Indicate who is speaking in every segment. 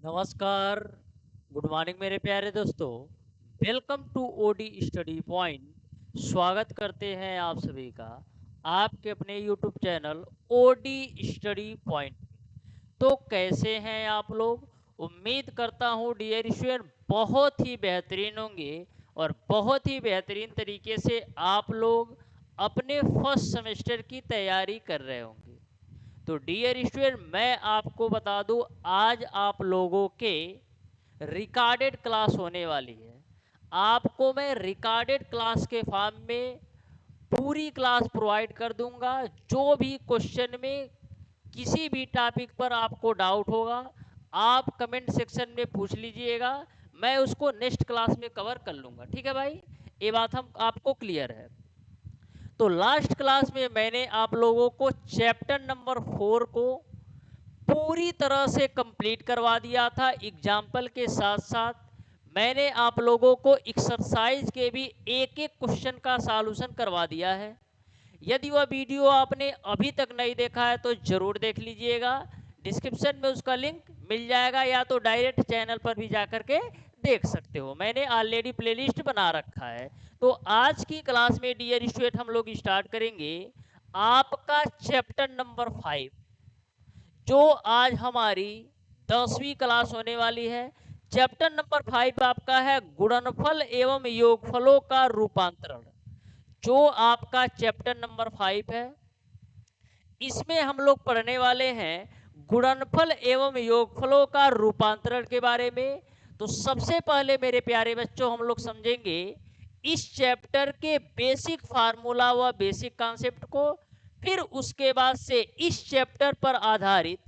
Speaker 1: नमस्कार, good morning मेरे प्यारे दोस्तों। Welcome to OD study point. स्वागत करते हैं आप सभी का आपके अपने YouTube channel OD study point. तो कैसे हैं आप लोग? उम्मीद करता हूँ डियर स्टूडेंट बहुत ही बेहतरीन होंगे और बहुत ही बेहतरीन तरीके से आप लोग अपने फर्स्ट सेमेस्टर की तैयारी कर रहे होंगे। तो डियर स्टूडेंट मैं आपको बता दूं, आज आप लोगों के रिकॉर्डेड क्लास होने वाली है। आपको मैं रिकॉर्डेड क्लास के फॉर्म में पूरी क्लास प्रोवाइड कर दूंगा। जो भी क्वेश्चन में किसी भी टॉपिक पर आपको डाउट होगा, आप कमेंट सेक्शन में पूछ लीजिएगा। मैं उसको नेक्स्ट क्लास में कवर कर लूंगा। ठीक है भाई, ये बात हम आपको क्लियर है। तो लास्ट क्लास में मैंने आप लोगों को चैप्टर नंबर 4 को पूरी तरह से कंप्लीट करवा दिया था। एग्जाम्पल के साथ साथ मैंने आप लोगों को एक्सरसाइज के भी एक एक क्वेश्चन का सॉल्यूशन करवा दिया है। यदि वह वीडियो आपने अभी तक नहीं देखा है तो जरूर देख लीजिएगा। डिस्क्रिप्शन में उसका लिंक मिल जाएगा, या तो डायरेक्ट चैनल पर भी जाकर के देख सकते हो। मैंने ऑलरेडी प्लेलिस्ट बना रखा है। तो आज की क्लास में डियर स्टूडेंट हम लोग स्टार्ट करेंगे आपका चैप्टर नंबर 5, जो आज हमारी 10वीं क्लास होने वाली है। चैप्टर नंबर 5 आपका है गुणनफल एवं योगफलों का रूपांतरण। जो आपका चैप्टर नंबर 5 है, इसमें हम लोग पढ़ने वाले हैं गुणनफल एवं योगफलों का रूपांतरण के बारे में। तो सबसे पहले मेरे प्यारे बच्चों हम लोग समझेंगे इस चैप्टर के बेसिक फार्मूला व बेसिक कॉन्सेप्ट को। फिर उसके बाद से इस चैप्टर पर आधारित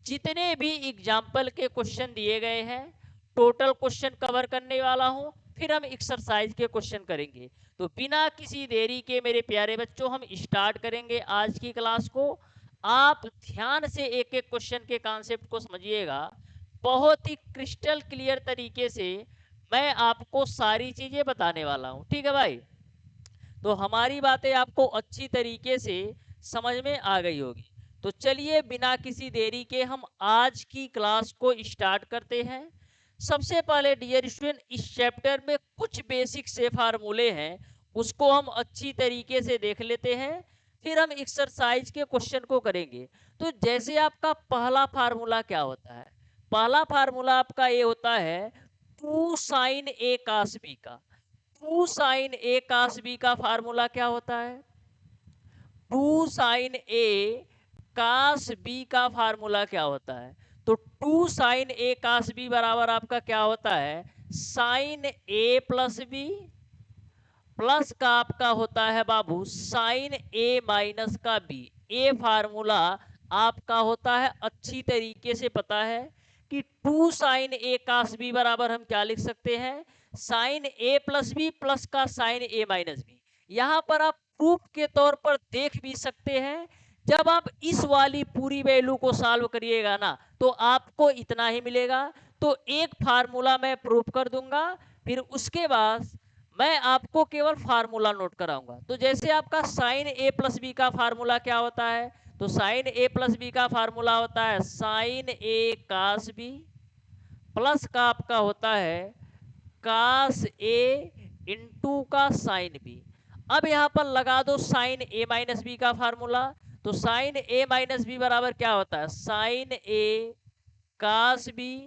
Speaker 1: जितने भी एग्जाम्पल के क्वेश्चन दिए गए हैं, टोटल क्वेश्चन कवर करने वाला हूं। फिर हम एक्सरसाइज के क्वेश्चन करेंगे। तो बिना किसी देरी के मेरे प्यारे बच्चों हम स्टार्ट करेंगे आज की क्लास को। आप ध्यान से एक एक क्वेश्चन के कॉन्सेप्ट को समझिएगा। बहुत ही क्रिस्टल क्लियर तरीके से मैं आपको सारी चीजें बताने वाला हूं। ठीक है भाई? तो हमारी बातें आपको अच्छी तरीके से समझ में आ गई होगी। तो चलिए बिना किसी देरी के हम आज की क्लास को स्टार्ट करते हैं। सबसे पहले डियर स्टूडेंट, इस चैप्टर में कुछ बेसिक से फार्मूले हैं, उसको हम अच्छी तरीके से देख लेते हैं। फिर हम एक्सरसाइज के क्वेश्चन को करेंगे। तो जैसे आपका पहला फार्मूला क्या होता है? पहला फार्मूला आपका ये होता है 2 sin A cos B का। 2 sin A cos B का फार्मूला क्या होता है? 2 sin A cos B का फार्मूला क्या होता है? तो 2 sin A cos B बराबर आपका क्या होता है? sin A+B प्लस का आपका होता है बाबू sin A- ए फार्मूला आपका होता है। अच्छी तरीके से पता है कि 2 sin A cos B बराबर हम क्या लिख सकते हैं? sin A+B प्लस का sin A-B। यहां पर आप प्रूफ के तौर पर देख भी सकते हैं। जब आप इस वाली पूरी वैल्यू को सॉल्व करिएगा ना, तो आपको इतना ही मिलेगा। तो एक फार्मूला मैं प्रूफ कर दूंगा, फिर उसके बाद मैं आपको केवल फार्मूला नोट कराऊंगा। तो जैसे आपका sin A+B का फार्मूला क्या होता है? तो sin A+B का फार्मूला होता है sin A cos B plus का आपका होता है cos A इंटू का sin B। अब यहाँ पर लगा दो sin A-B का फार्मूला। तो sin A-B बराबर क्या होता है? sin A cos B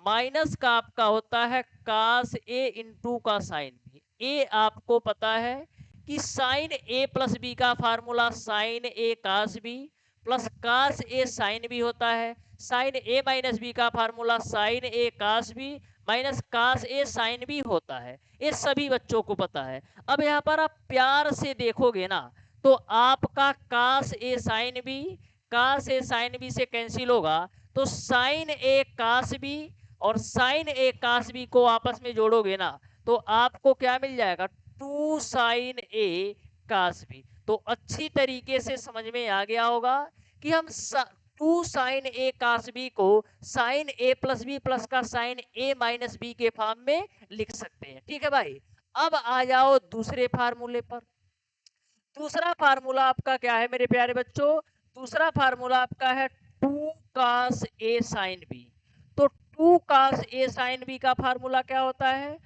Speaker 1: minus का आपका होता है cos A इंटू का sin B। ए आपको पता है कि sin A+B का formula sin A cos B plus cos A sin B होता है। sin A-B का formula sin A cos B minus cos A sin B होता है। ये सभी बच्चों को पता है। अब यहाँ पर आप प्यार से देखोगे ना, तो आपका cos A sin B से कैंसिल होगा। तो sin A cos B और sin A cos B को आपस में जोड़ोगे ना, तो आपको क्या मिल जाएगा? 2 sin A cos B। तो अच्छी तरीके से समझ में आ गया होगा कि हम 2 sin A cos B को sin A+B प्लस का sin A-B के फॉर्म में लिख सकते हैं। ठीक है भाई? अब आ जाओ दूसरे फार्मूले पर। दूसरा फार्मूला आपका क्या है मेरे प्यारे बच्चों? दूसरा फार्मूला आपका है 2 cos A sin B। तो two cos A sine B का फार्मूला क्या होता है?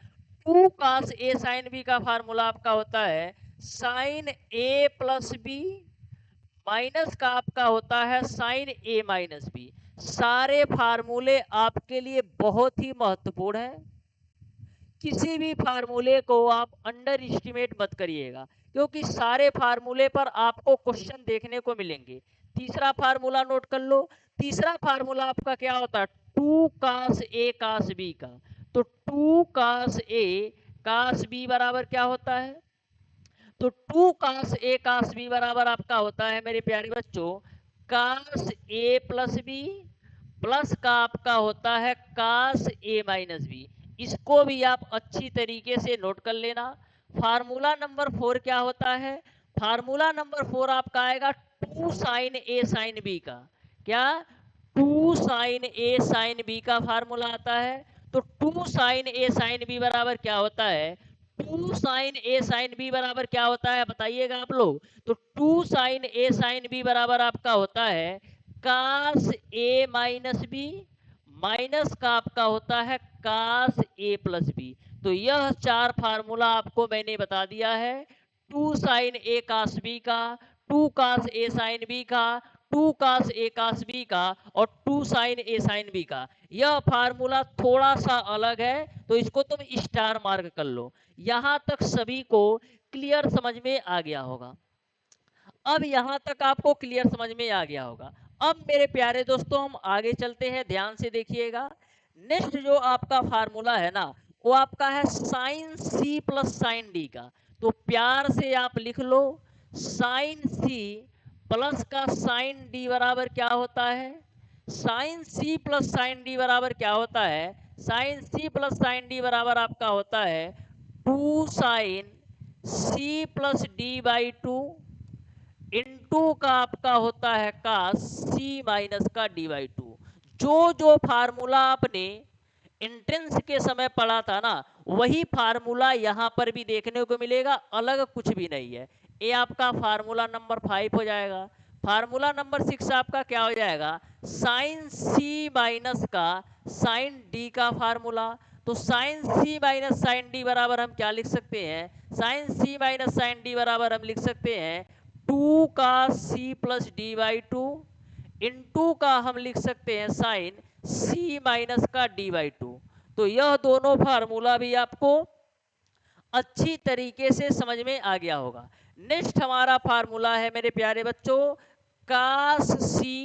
Speaker 1: Two cos A sine B का फार्मूला आपका होता है sine A plus B minus का आपका होता है साइन ए माइनस बी। सारे फार्मूले आपके लिए बहुत ही महत्वपूर्ण है। किसी भी फार्मूले को आप अंडर एस्टिमेट मत करिएगा, क्योंकि सारे फार्मूले पर आपको क्वेश्चन देखने को मिलेंगे। तीसरा फार्मूला नोट कर लो। तीसरा फार्मूला आपका क्या होता है? Two cos A cos B का। तो two cos A cos B बराबर क्या होता है? तो two cos A cos B बराबर आपका होता है मेरे प्यारे बच्चों कास ए प्लस बी प्लस का आपका होता है कास ए माइनस बी। इसको भी आप अच्छी तरीके से नोट कर लेना। फार्मूला नंबर 4 क्या होता है? फार्मूला नंबर 4 आपका आएगा two sine A sine B का। क्या? Two sine A sine B का फार्मूला आता है। तो two sine A sine B बराबर क्या होता है? Two sine A sine B बराबर क्या होता है बताइएगा आप लोग? तो two sine A sine B बराबर आपका होता है cos A minus B minus का आपका होता है कास ए प्लस बी। तो यह चार फार्मूला आपको मैंने बता दिया है। Two sine A cos B का, two cos A sine B का, two cos A cos B का और two sine A sine B का। यह फार्मूला थोड़ा सा अलग है, तो इसको तुम स्टार मार्क कर लो। यहां तक सभी को क्लियर समझ में आ गया होगा। अब यहां तक आपको क्लियर समझ में आ गया होगा। अब मेरे प्यारे दोस्तों हम आगे चलते हैं, ध्यान से देखिएगा। नेक्स्ट जो आपका फार्मूला है ना, वो आपका है sine C plus sine D का। तो प्यार से आप लिख लो साइन सी प्लस का साइन डी बराबर क्या होता है? Sine C plus sine D बराबर क्या होता है? Sine C plus sine D बराबर आपका होता है two sine C plus D by two into का आपका होता है कास सी माइनस का डी बाई टू। जो जो फार्मूला आपने एंट्रेंस के समय पढ़ा था ना, वही फार्मूला यहाँ पर भी देखने को मिलेगा, अलग कुछ भी नहीं है। ये आपका फार्मूला नंबर 5 हो जाएगा। फार्मूला नंबर 6 आपका क्या हो जाएगा? साइन सी माइनस का साइन डी का फार्मूला। तो sine C minus sine D बराबर हम क्या लिख सकते हैं? Sine C minus sine D बराबर हम लिख सकते हैं टू का C plus D by two into का हम लिख सकते हैं साइन सी माइनस का डी बाई टू। तो यह दोनों फार्मूला भी आपको अच्छी तरीके से समझ में आ गया होगा। नेक्स्ट हमारा फार्मूला है मेरे प्यारे बच्चों कास सी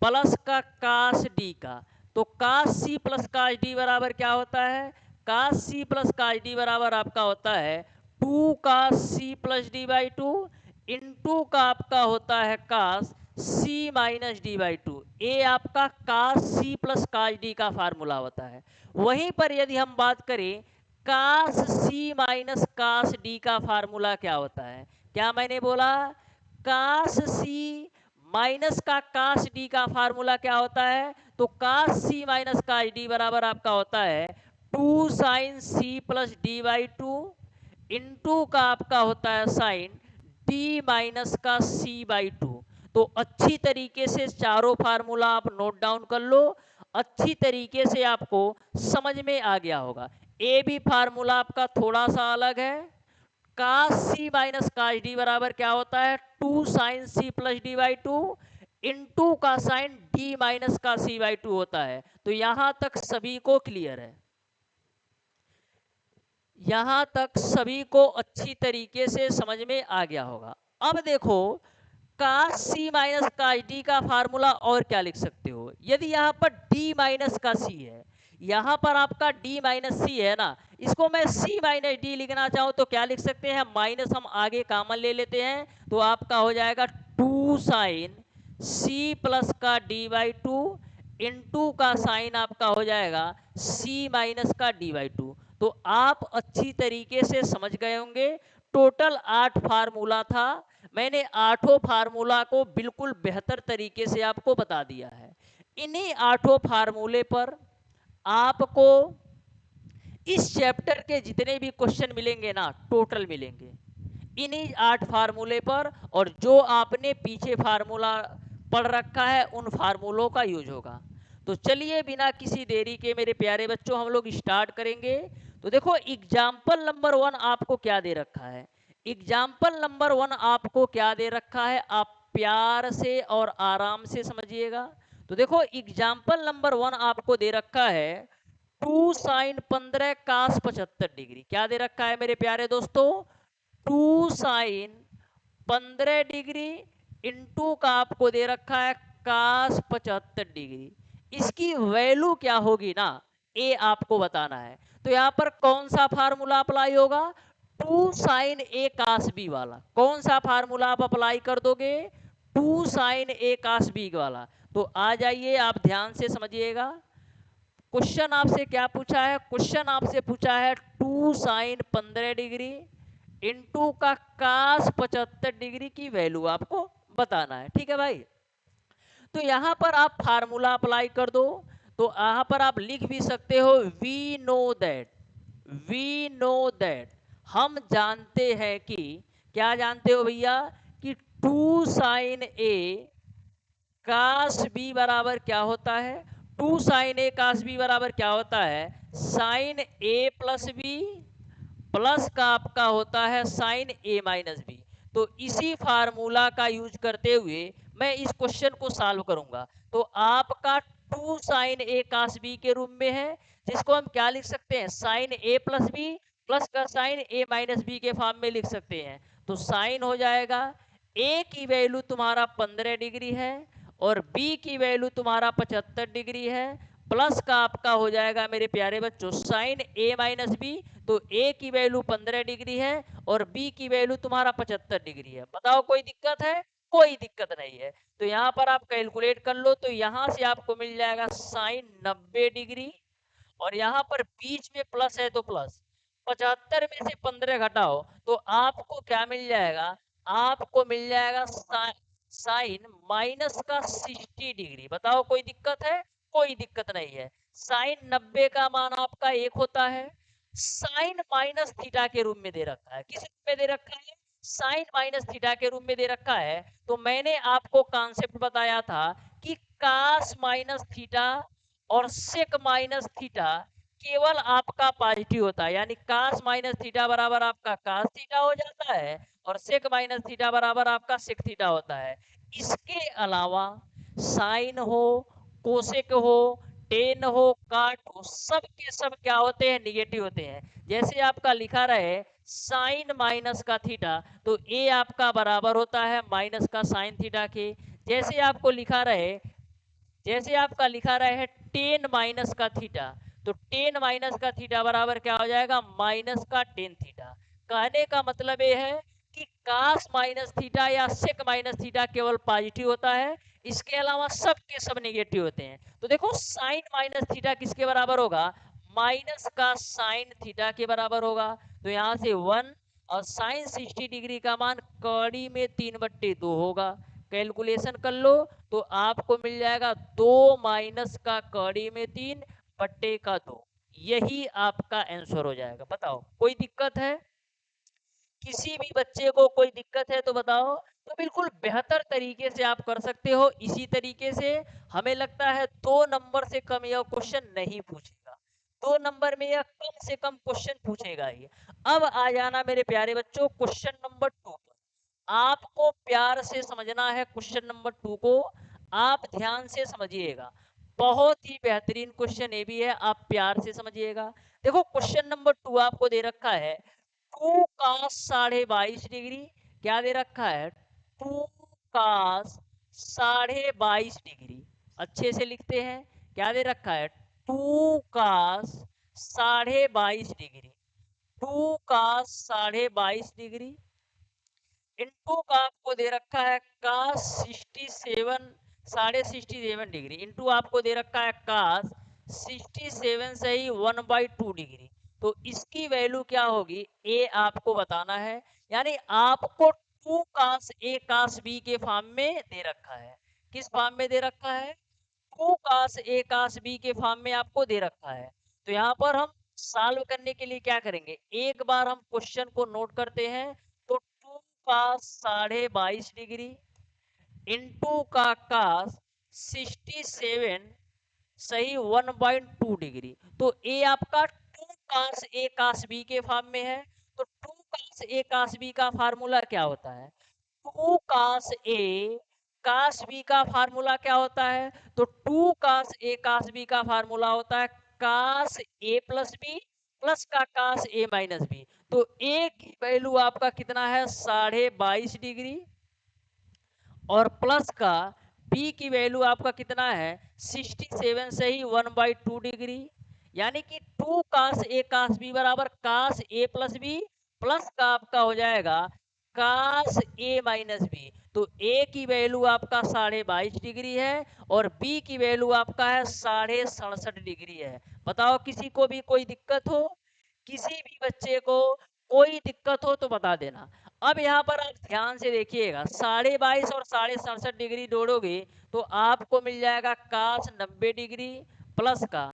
Speaker 1: प्लस का कास डी का। तो कास सी प्लस कास डी बराबर क्या होता है? Cos C plus cos D बराबर आपका होता है two cos C plus D by two into का आपका होता है cos C minus D by two. ए आपका cos C plus cos D का फार्मूला होता है। वहीं पर यदि हम बात करें cos C minus cos D का फार्मूला क्या होता है? क्या मैंने बोला? कास सी माइनस का कास डी का फार्मूला क्या होता है? तो कास सी माइनस कास डी बराबर आपका होता है two sine C plus D by two into का आपका होता है साइन डी माइनस का सी बाई टू। तो अच्छी तरीके से चारों फार्मूला आप नोट डाउन कर लो, अच्छी तरीके से आपको समझ में आ गया होगा। ए भी फार्मूला आपका थोड़ा सा अलग है। Cos C minus cos D बराबर क्या होता है? Two sine C plus D by two into का साइन डी माइनस का सी बाई टू होता है। तो यहां तक सभी को क्लियर है? यहां तक सभी को अच्छी तरीके से समझ में आ गया होगा। अब देखो कास सी माइनस कास डी का फार्मूला और क्या लिख सकते हो? यदि यहाँ पर डी माइनस का सी है, यहाँ पर आपका डी माइनस सी है ना, इसको मैं सी माइनस डी लिखना चाहूँ तो क्या लिख सकते हैं? माइनस हम आगे कॉमन ले लेते हैं, तो आपका हो जाएगा टू साइन सी प्लस का डी बाई टू इनटू का साइन आपका हो जाएगा सी माइनस का डी बाई टू। तो आप अच्छी तरीके से समझ गए होंगे। टोटल 8 फार्मूला था। मैंने आठों फार्मूला को बिल्कुल बेहतर तरीके से आपको बता दिया है। इन्हीं आठों फार्मूले पर आपको इस चैप्टर के जितने भी क्वेश्चन मिलेंगे ना, टोटल मिलेंगे इन्हीं 8 फार्मूले पर, और जो आपने पीछे फार्मूला पढ़ रखा है उन फार्मूलों का यूज होगा। तो चलिए बिना किसी देरी के मेरे प्यारे बच्चों हम लोग स्टार्ट करेंगे। तो देखो एग्जाम्पल नंबर 1 आपको क्या दे रखा है। एग्जाम्पल नंबर 1 आपको क्या दे रखा है, आप प्यार से और आराम से समझिएगा। तो देखो एग्जाम्पल नंबर 1 आपको दे रखा है 2 साइन 15 कास 75 डिग्री। क्या दे रखा है मेरे प्यारे दोस्तों, 2 साइन 15 डिग्री इंटू का आपको दे रखा है कास 75 डिग्री। इसकी वैल्यू क्या होगी ना, ए आपको बताना है। तो यहां पर कौन सा फार्मूला अप्लाई होगा, 2 साइन ए कास बी वाला। कौन सा फार्मूला आप अप्लाई कर दोगे, 2 साइन ए कास बी वाला। तो आ जाइए आप ध्यान से समझिएगा। क्वेश्चन आपसे क्या पूछा है, क्वेश्चन आपसे पूछा है 2 साइन 15 डिग्री इंटू का कास 75 डिग्री की वैल्यू आपको बताना है। ठीक है भाई, तो यहां पर आप फार्मूला अप्लाई कर दो। तो यहां पर आप लिख भी सकते हो वी नो दैट हम जानते हैं कि, क्या जानते हो भैया, कि 2 साइन ए कास बी बराबर क्या होता है, 2 साइन ए कास बी बराबर क्या होता है, sine A plus B plus का आपका होता है साइन ए माइनस बी। तो इसी फार्मूला का यूज करते हुए मैं इस क्वेश्चन को सॉल्व करूंगा। तो आपका 2 साइन ए कास बी के रूप में है, जिसको हम क्या लिख सकते हैं, sign A plus B plus का साइन ए माइनस बी के फॉर्म में लिख सकते हैं। तो साइन हो जाएगा, ए की वैल्यू तुम्हारा 15 डिग्री है और बी की वैल्यू तुम्हारा 75 डिग्री है, प्लस का आपका हो जाएगा मेरे प्यारे बच्चों साइन ए माइनस बी। तो ए की वैल्यू 15 डिग्री है और बी की वैल्यू तुम्हारा 75 डिग्री है। बताओ कोई दिक्कत है, कोई दिक्कत नहीं है। तो यहाँ पर आप कैलकुलेट कर लो, तो यहाँ से आपको मिल जाएगा साइन 90 डिग्री और यहाँ पर बीच में प्लस है तो प्लस, 75 में से 15 घटाओ तो आपको क्या मिल जाएगा, आपको मिल जाएगा साइन माइनस का 60 डिग्री। बताओ कोई दिक्कत है, कोई दिक्कत नहीं है। साइन 90 का मान आपका 1 होता है, साइन माइनस थीटा के रूप में दे रखा है। किस रूप में दे रखा है, साइन माइनस थीटा के रूप में दे रखा है। तो मैंने आपको कॉन्सेप्ट बताया था कि कास माइनस थीटा और सेक माइनस थीटा केवल आपका पॉजिटिव होता है, यानी कास माइनस थीटा बराबर आपका कास थीटा हो जाता है और सेक माइनस थीटा बराबर आपका सेक थीटा होता है। इसके अलावा साइन हो, कोसेक हो, टेन हो, काट हो, सब के सब क्या होते हैं, निगेटिव होते हैं। जैसे आपका लिखा रहे साइन माइनस का थीटा, तो ए आपका बराबर होता है माइनस का साइन थीटा के। जैसे आपको लिखा रहे, जैसे आपका लिखा रहा है टेन माइनस का थीटा, तो टेन माइनस का थीटा बराबर क्या हो जाएगा, माइनस का टेन थीटा। कहने का मतलब ये है कि कास माइनस थीटा या सेक माइनस थीटा केवल पॉजिटिव होता है, इसके अलावा सब के सब नेगेटिव होते हैं। तो देखो साइन माइनस थीटा किसके बराबर होगा, माइनस का साइन थीटा के बराबर होगा। तो यहाँ से 1 और साइन 60 डिग्री का मान कड़ी में 3/2 होगा। कैलकुलेशन कर लो तो आपको मिल जाएगा 2 माइनस का कड़ी में 3/2। यही आपका आंसर हो जाएगा। बताओ कोई दिक्कत है, किसी भी बच्चे को कोई दिक्कत है तो बताओ। तो बिल्कुल बेहतर तरीके से आप कर सकते हो। इसी तरीके से हमें लगता है 2 नंबर से कम यह क्वेश्चन नहीं पूछेगा, 2 नंबर में यह कम से कम क्वेश्चन पूछेगा ही। अब आ जाना मेरे प्यारे बच्चों क्वेश्चन नंबर 2 पर। आपको प्यार से समझना है क्वेश्चन नंबर 2 को, आप ध्यान से समझिएगा। बहुत ही बेहतरीन क्वेश्चन ये भी है, आप प्यार से समझिएगा। देखो क्वेश्चन नंबर 2 आपको दे रखा है 2 कास 22.5 डिग्री। क्या दे रखा है, 2 कास 22.5 डिग्री। अच्छे से लिखते हैं, क्या दे रखा है, 2 कास 22.5 डिग्री, 2 कास 22.5 डिग्री इंटू का आपको दे रखा है कास 67 67 डिग्री इंटू आपको दे रखा है कास 67 से ही 1/2 डिग्री। तो इसकी वैल्यू क्या होगी, ए आपको बताना है। यानी आपको 2 कास ए कास बी के फॉर्म में दे रखा है। किस फॉर्म में दे रखा है, 2 कास ए कास बी के फॉर्म में आपको दे रखा है। तो यहाँ पर हम सॉल्व करने के लिए क्या करेंगे, एक बार हम क्वेश्चन को नोट करते हैं। तो 2 कास 22.5 डिग्री इंटू का कास 67 सही 1/2 डिग्री। तो ए आपका 2 cos A cos B के फॉर्म में है। तो 2 cos A cos B का फार्मूला क्या होता है? 2 cos A cos B का फार्मूला क्या होता है? तो 2 cos A cos B का फार्मूला होता है cos A plus B plus का cos A माइनस B। तो A की वैल्यू आपका कितना है? 22.5 डिग्री और प्लस का बी की वैल्यू आपका कितना है? 67 से ही 1/2 डिग्री। यानी कि 2 cos A cos B बराबर cos A plus B plus का आपका हो जाएगा cos A माइनस बी। तो A की वैल्यू आपका 22.5 डिग्री है और B की वैल्यू आपका है 67.5 डिग्री है। बताओ किसी को भी कोई दिक्कत हो, किसी भी बच्चे को कोई दिक्कत हो तो बता देना। अब यहाँ पर आप ध्यान से देखिएगा, 22.5 और 67.5 डिग्री जोड़ोगे तो आपको मिल जाएगा cos 90 डिग्री प्लस का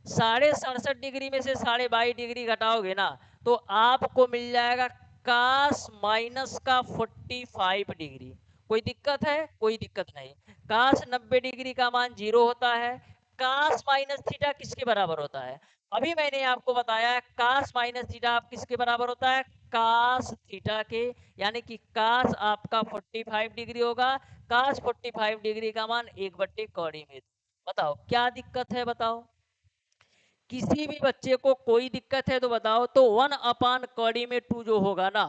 Speaker 1: 67.5 डिग्री में से 22.5 डिग्री घटाओगे ना तो आपको मिल जाएगा cos माइनस का 45 डिग्री। कोई दिक्कत है? कोई दिक्कत नहीं। cos 90 डिग्री का मान 0 होता है। cos माइनस थीटा किसके बराबर होता है? अभी मैंने आपको बताया है cos माइनस थीटा आप किसके बराबर होता है? cos थीटा के। यानी कि cos आपका 45 डिग्री होगा। cos 45 डिग्री का मान 1/कौड़ी में। बताओ क्या दिक्कत है? बताओ किसी भी बच्चे को कोई दिक्कत है तो बताओ। तो 1/कौड़ी में 2 जो होगा ना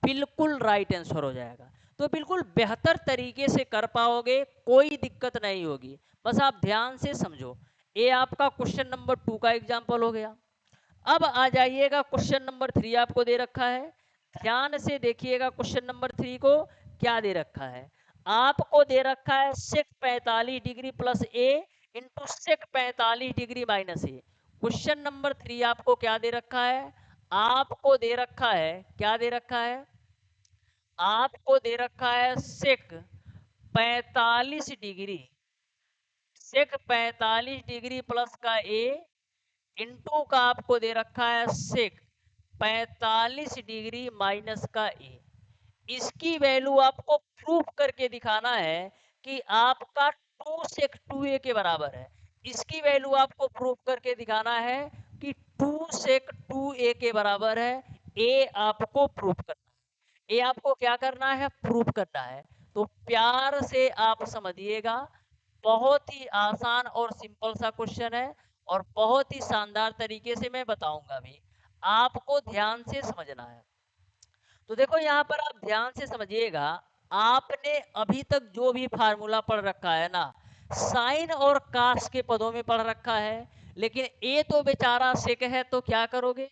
Speaker 1: बिल्कुल राइट आंसर हो जाएगा। तो बिल्कुल बेहतर तरीके से कर पाओगे, कोई दिक्कत नहीं होगी। बस आप ध्यान से समझो। ये आपका क्वेश्चन नंबर 2 का एग्जाम्पल हो गया। अब आ जाइएगा क्वेश्चन नंबर 3 आपको दे रखा है। ध्यान से देखिएगा क्वेश्चन नंबर 3 को क्या दे रखा है। आपको दे रखा है सेक 45 डिग्री प्लस ए इंटू सेक 45 डिग्री माइनस ए। क्वेश्चन नंबर 3 आपको क्या दे रखा है? आपको दे रखा है, क्या दे रखा है? आपको दे रखा है सेक 45 डिग्री, सेक 45 डिग्री प्लस का ए इंटू का आपको दे रखा है सेक 45 डिग्री माइनस का ए। इसकी वैल्यू आपको प्रूफ करके दिखाना है कि आपका 2 सेक 2a के बराबर है। इसकी वैल्यू आपको प्रूफ करके दिखाना है कि 2 सेक 2a के बराबर है। ए आपको प्रूफ करना है। ये आपको क्या करना है? प्रूफ करना है। तो प्यार से आप समझिएगा, बहुत ही आसान और सिंपल सा क्वेश्चन है और बहुत ही शानदार तरीके से मैं बताऊंगा भी। आपको ध्यान से समझना है। तो देखो यहाँ पर आप ध्यान से समझिएगा। आपने अभी तक जो भी फार्मूला पढ़ रखा है ना, साइन और कास के पदों में पढ़ रखा है। लेकिन ए तो बेचारा सेक है, तो क्या करोगे?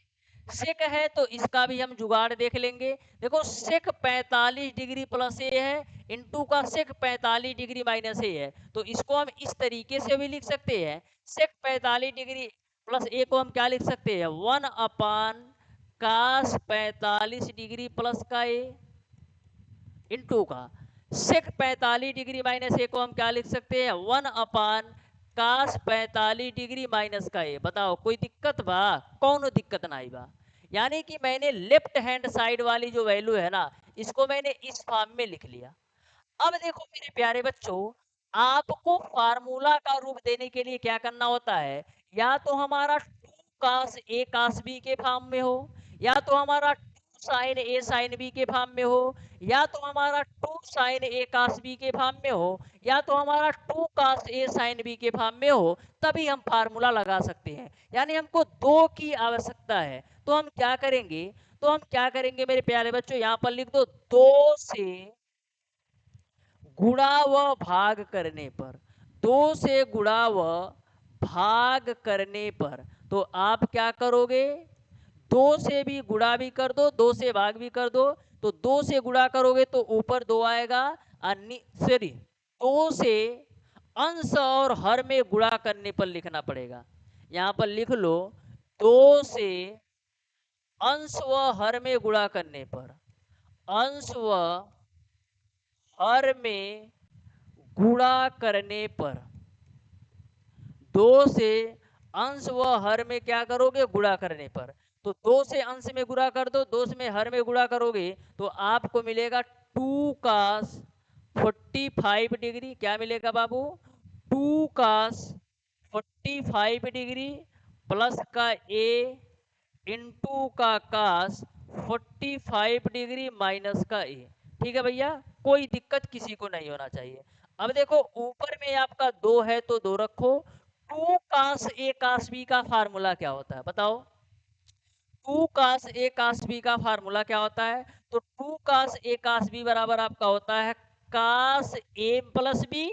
Speaker 1: सेक है तो इसका भी हम जुगाड़ देख लेंगे। देखो सेक 45 डिग्री प्लस ए है इंटू का सेक 45 डिग्री माइनस ए है। तो इसको हम इस तरीके से भी लिख सकते हैं। सेक 45 डिग्री प्लस ए को हम क्या लिख सकते हैं? 1 cos 45 डिग्री प्लस का ए इंटू का सेक 45 डिग्री माइनस ए को हम क्या लिख सकते हैं? 1/cos 45 डिग्री माइनस का ए। बताओ कोई दिक्कत बा? कौन दिक्कत नहीं बा। यानी कि मैंने लेफ्ट हैंड साइड वाली जो वैल्यू है ना, इसको मैंने इस फॉर्म में लिख लिया। अब देखो मेरे प्यारे बच्चों, आपको फार्मूला का रूप देने के लिए क्या करना होता है? या तो हमारा 2 cos A cos B के फॉर्म में हो, या तो हमारा 2 sin A sin B के फॉर्म में हो, या तो हमारा 2 sin A cos B के फॉर्म में हो, या तो हमारा 2 cos A sin B के फॉर्म में हो। तभी हम फार्मूला लगा सकते हैं। यानी हमको दो की आवश्यकता है। तो हम क्या करेंगे? मेरे प्यारे बच्चों, यहाँ पर लिख दो 2 से गुणा व भाग करने पर। 2 से गुणा व भाग करने पर तो आप क्या करोगे? 2 से भी गुणा भी कर दो, 2 से भाग भी कर दो। तो 2 से गुणा करोगे तो ऊपर 2 आएगा और सॉरी 2 से अंश और हर में गुणा करने पर लिखना पड़ेगा। यहाँ पर लिख लो 2 से अंश व हर में गुणा करने पर, अंश व हर में गुणा करने पर। 2 से अंश व हर में क्या करोगे? गुणा करने पर। तो 2 से अंश में गुणा कर दो, 2 में हर में गुणा करोगे तो आपको मिलेगा 2 cos 45 डिग्री। क्या मिलेगा बाबू? 2 cos 45 डिग्री प्लस का ए इंटू का कास 45 डिग्री माइनस का ए। ठीक है भैया, कोई दिक्कत किसी को नहीं होना चाहिए। अब देखो ऊपर में आपका 2 है तो 2 रखो। 2 कास ए कास बी का फार्मूला क्या होता है बताओ? 2 कास ए कास बी का फार्मूला क्या होता है? तो 2 कास ए कास बी बराबर आपका होता है cos A plus B,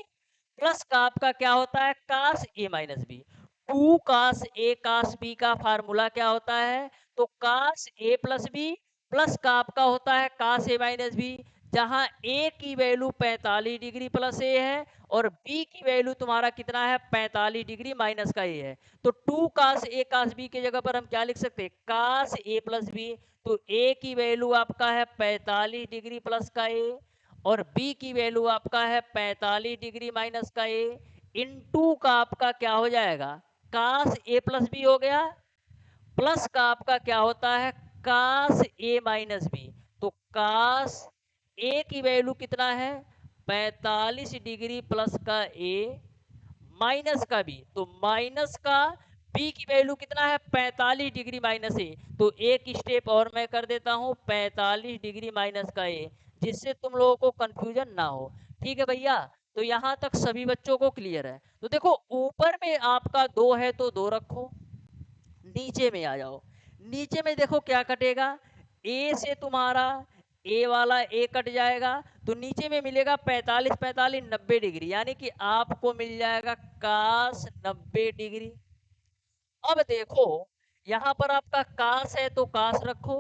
Speaker 1: plus का आपका क्या होता है cos A minus B. 2 cos A cos B का फार्मूला क्या होता है? तो cos A plus B, plus का आपका होता है कास ए माइनस बी, जहां ए की वैल्यू 45 डिग्री प्लस ए है और बी की वैल्यू तुम्हारा कितना है 45 डिग्री माइनस का ए है। तो 2 कास ए कास बी की जगह पर हम क्या लिख सकते हैं कास ए प्लस बी। तो ए की वैल्यू आपका है 45 डिग्री प्लस का ए और बी की वैल्यू आपका है 45 डिग्री माइनस का ए। इन टू का आपका क्या हो जाएगा कास ए प्लस बी हो गया, प्लस का आपका क्या होता है कास ए माइनस बी। तो कास ए की वैल्यू कितना है 45 डिग्री प्लस का ए माइनस का बी, तो माइनस का बी की वैल्यू कितना है 45 डिग्री माइनस ए। तो एक स्टेप और मैं कर देता हूं 45 डिग्री माइनस का ए, जिससे तुम लोगों को कंफ्यूजन ना हो। ठीक है भैया, तो यहां तक सभी बच्चों को क्लियर है। तो देखो ऊपर में आपका 2 है तो 2 रखो, नीचे में आ जाओ। नीचे में देखो क्या कटेगा, ए से तुम्हारा ए वाला ए कट जाएगा, तो नीचे में मिलेगा 45 45 90 डिग्री, यानी कि आपको मिल जाएगा कास 90 डिग्री। अब देखो यहां पर आपका कास है तो कास रखो।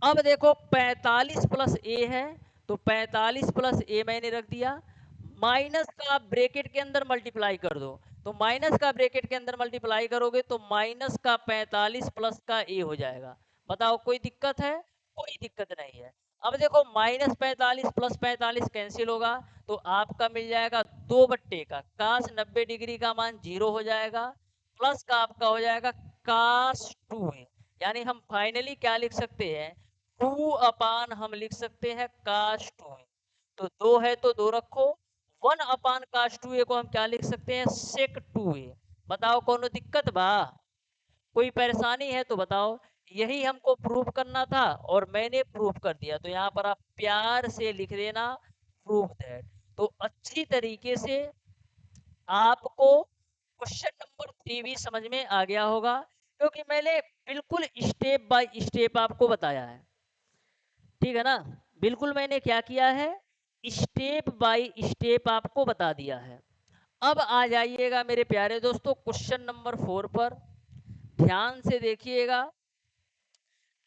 Speaker 1: अब देखो 45 प्लस ए है तो 45 प्लस ए मैंने रख दिया, माइनस का ब्रैकेट के अंदर मल्टीप्लाई कर दो। तो माइनस का ब्रैकेट के अंदर मल्टीप्लाई करोगे तो माइनस का 45 प्लस का ए हो जाएगा। बताओ कोई दिक्कत है? कोई दिक्कत नहीं है। अब देखो माइनस 45 प्लस 45 कैंसिल होगा, तो आपका मिल जाएगा 2 बट्टे का कास 90 डिग्री का मान 0 हो जाएगा, प्लस का आपका हो जाएगा कास 2 है। यानी हम फाइनली क्या लिख सकते हैं 2 अपान हम लिख सकते हैं काश 2 ए। तो 2 है तो 2 रखो, 1 अपान काश 2 ए को हम क्या लिख सकते हैं सेक 2 ए। बताओ कोनो दिक्कत बा? कोई परेशानी है तो बताओ। यही हमको प्रूफ करना था और मैंने प्रूफ कर दिया, तो यहाँ पर आप प्यार से लिख देना प्रूफ दैट। तो अच्छी तरीके से आपको क्वेश्चन नंबर 3 भी समझ में आ गया होगा, क्योंकि मैंने बिल्कुल स्टेप बाय स्टेप आपको बताया है। ठीक है ना, बिल्कुल मैंने क्या किया है स्टेप बाय स्टेप आपको बता दिया है। अब आ जाइएगा मेरे प्यारे दोस्तों क्वेश्चन नंबर 4 पर, ध्यान से देखिएगा।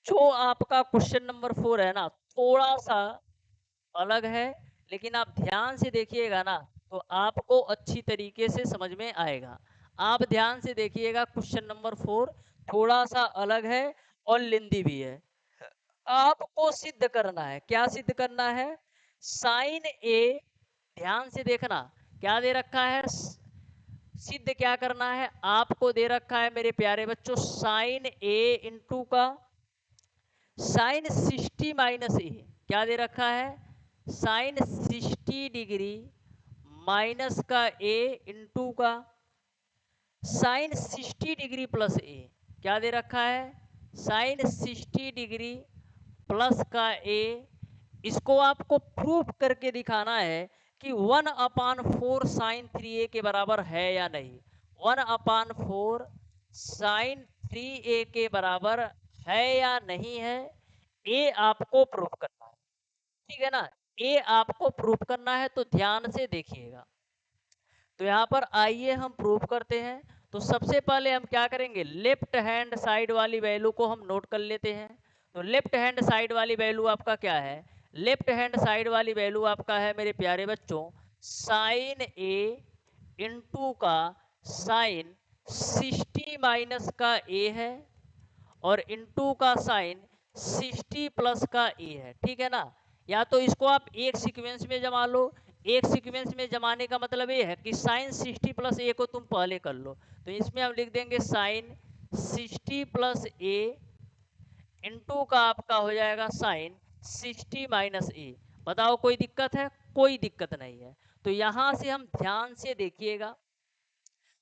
Speaker 1: जो आपका क्वेश्चन नंबर 4 है ना थोड़ा सा अलग है, लेकिन आप ध्यान से देखिएगा ना तो आपको अच्छी तरीके से समझ में आएगा। आप ध्यान से देखिएगा क्वेश्चन नंबर 4 थोड़ा सा अलग है और लेंदी भी है। आपको सिद्ध करना है, क्या सिद्ध करना है साइन ए, ध्यान से देखना क्या दे रखा है, सिद्ध क्या करना है आपको दे रखा है मेरे प्यारे बच्चों साइन ए इंटू का साइन 60 माइनस ए, क्या दे रखा है साइन 60 डिग्री माइनस का ए इंटू का साइन 60 डिग्री प्लस ए, क्या दे रखा है साइन 60 डिग्री प्लस का ए। इसको आपको प्रूफ करके दिखाना है कि 1/4 साइन 3a के बराबर है या नहीं। 1/4 साइन 3a के बराबर है या नहीं है, ए आपको प्रूफ करना है। ठीक है ना, ए आपको प्रूफ करना है, तो ध्यान से देखिएगा। तो यहाँ पर आइए हम प्रूफ करते हैं। तो सबसे पहले हम क्या करेंगे लेफ्ट हैंड साइड वाली वैल्यू को हम नोट कर लेते हैं। तो लेफ्ट हैंड साइड वाली वैल्यू आपका क्या है, लेफ्ट हैंड साइड वाली वैल्यू आपका है मेरे प्यारे बच्चों साइन ए इंटू का साइन 60 माइनस का ए है और इंटू का साइन 60 प्लस का ए है। ठीक है ना, या तो इसको आप एक सीक्वेंस में जमा लो, एक सीक्वेंस में जमाने का मतलब ये है कि साइन 60 प्लस ए को तुम पहले कर लो। तो इसमें हम लिख देंगे साइन 60 प्लस ए इंटू का आपका हो जाएगा साइन 60 माइनस ए। बताओ कोई दिक्कत है? कोई दिक्कत नहीं है। तो यहां से हम ध्यान से देखिएगा,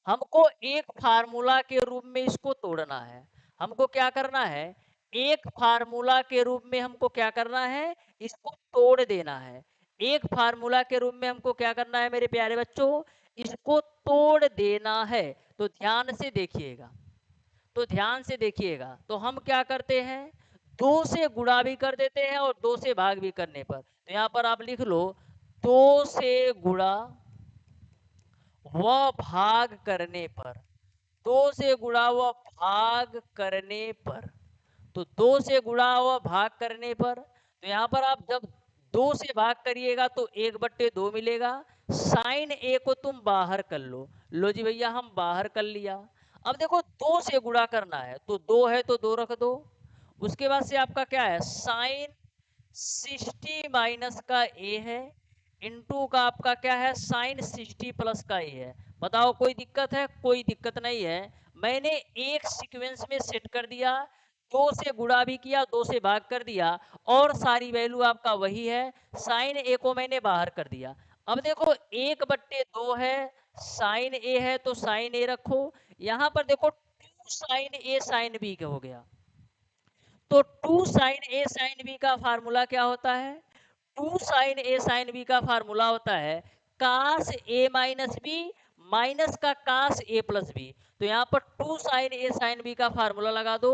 Speaker 1: हमको एक फार्मूला के रूप में इसको तोड़ना है। हमको क्या करना है? एक फार्मूला के रूप में हमको क्या करना है? इसको तोड़ देना है। एक फार्मूला के रूप में हमको क्या करना है मेरे प्यारे बच्चों? इसको तोड़ देना है। तो ध्यान से देखिएगा, तो ध्यान से देखिएगा, तो हम क्या करते हैं? दो से गुणा भी कर देते हैं और दो से भाग भी करने पर, तो यहां पर आप लिख लो, दो से गुणा व भाग करने पर, दो से गुणा व भाग करने पर, तो दो से गुणा व भाग करने पर, तो यहाँ पर आप जब दो से भाग करिएगा तो 1/2 मिलेगा। साइन ए को तुम बाहर कर लो जी भैया, हम बाहर कर लिया। अब देखो दो से गुणा करना है, तो दो है तो दो रख दो। उसके बाद से आपका क्या है? साइन 60 माइनस का ए है, इनटू का आपका क्या है? साइन 60 प्लस का ए है। बताओ कोई दिक्कत है? कोई दिक्कत नहीं है। मैंने एक सीक्वेंस में सेट कर दिया, दो से गुणा भी किया, दो से भाग कर दिया, और सारी वैल्यू आपका वही है। साइन ए को मैंने बाहर कर दिया। अब देखो 1/2 है, साइन ए है तो साइन ए रखो। यहां पर देखो 2 साइन ए साइन बी का हो गया, तो 2 साइन ए साइन बी का फार्मूला क्या होता है? 2 साइन ए साइन बी का फार्मूला होता है cos A minus B minus का कास ए प्लस बी। तो यहाँ पर 2 साइन ए साइन बी का फार्मूला लगा दो,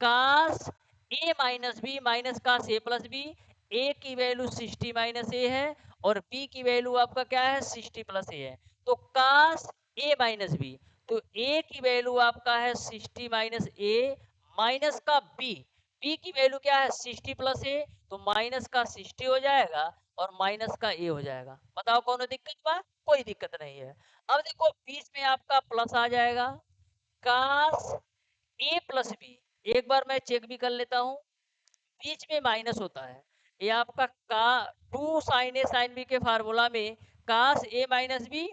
Speaker 1: कास A minus B minus cos A plus B. ए की वैल्यू 60 माइनस ए है और बी की वैल्यू आपका क्या है? 60 प्लस ए है। तो कास ए माइनस बी, तो ए की वैल्यू आपका है 60 माइनस ए माइनस का बी, बी की वैल्यू क्या है? 60 प्लस ए, तो माइनस का 60 हो जाएगा और माइनस का ए हो जाएगा। बताओ कौन दिक्कत बा? कोई दिक्कत नहीं है। अब देखो बीच में आपका प्लस आ जाएगा, कास ए प्लस बी। एक बार मैं चेक भी कर लेता हूं, बीच में माइनस होता है। ये आपका का 2 साइन ए साइन बी के फार्मूला में कास ए माइनस बी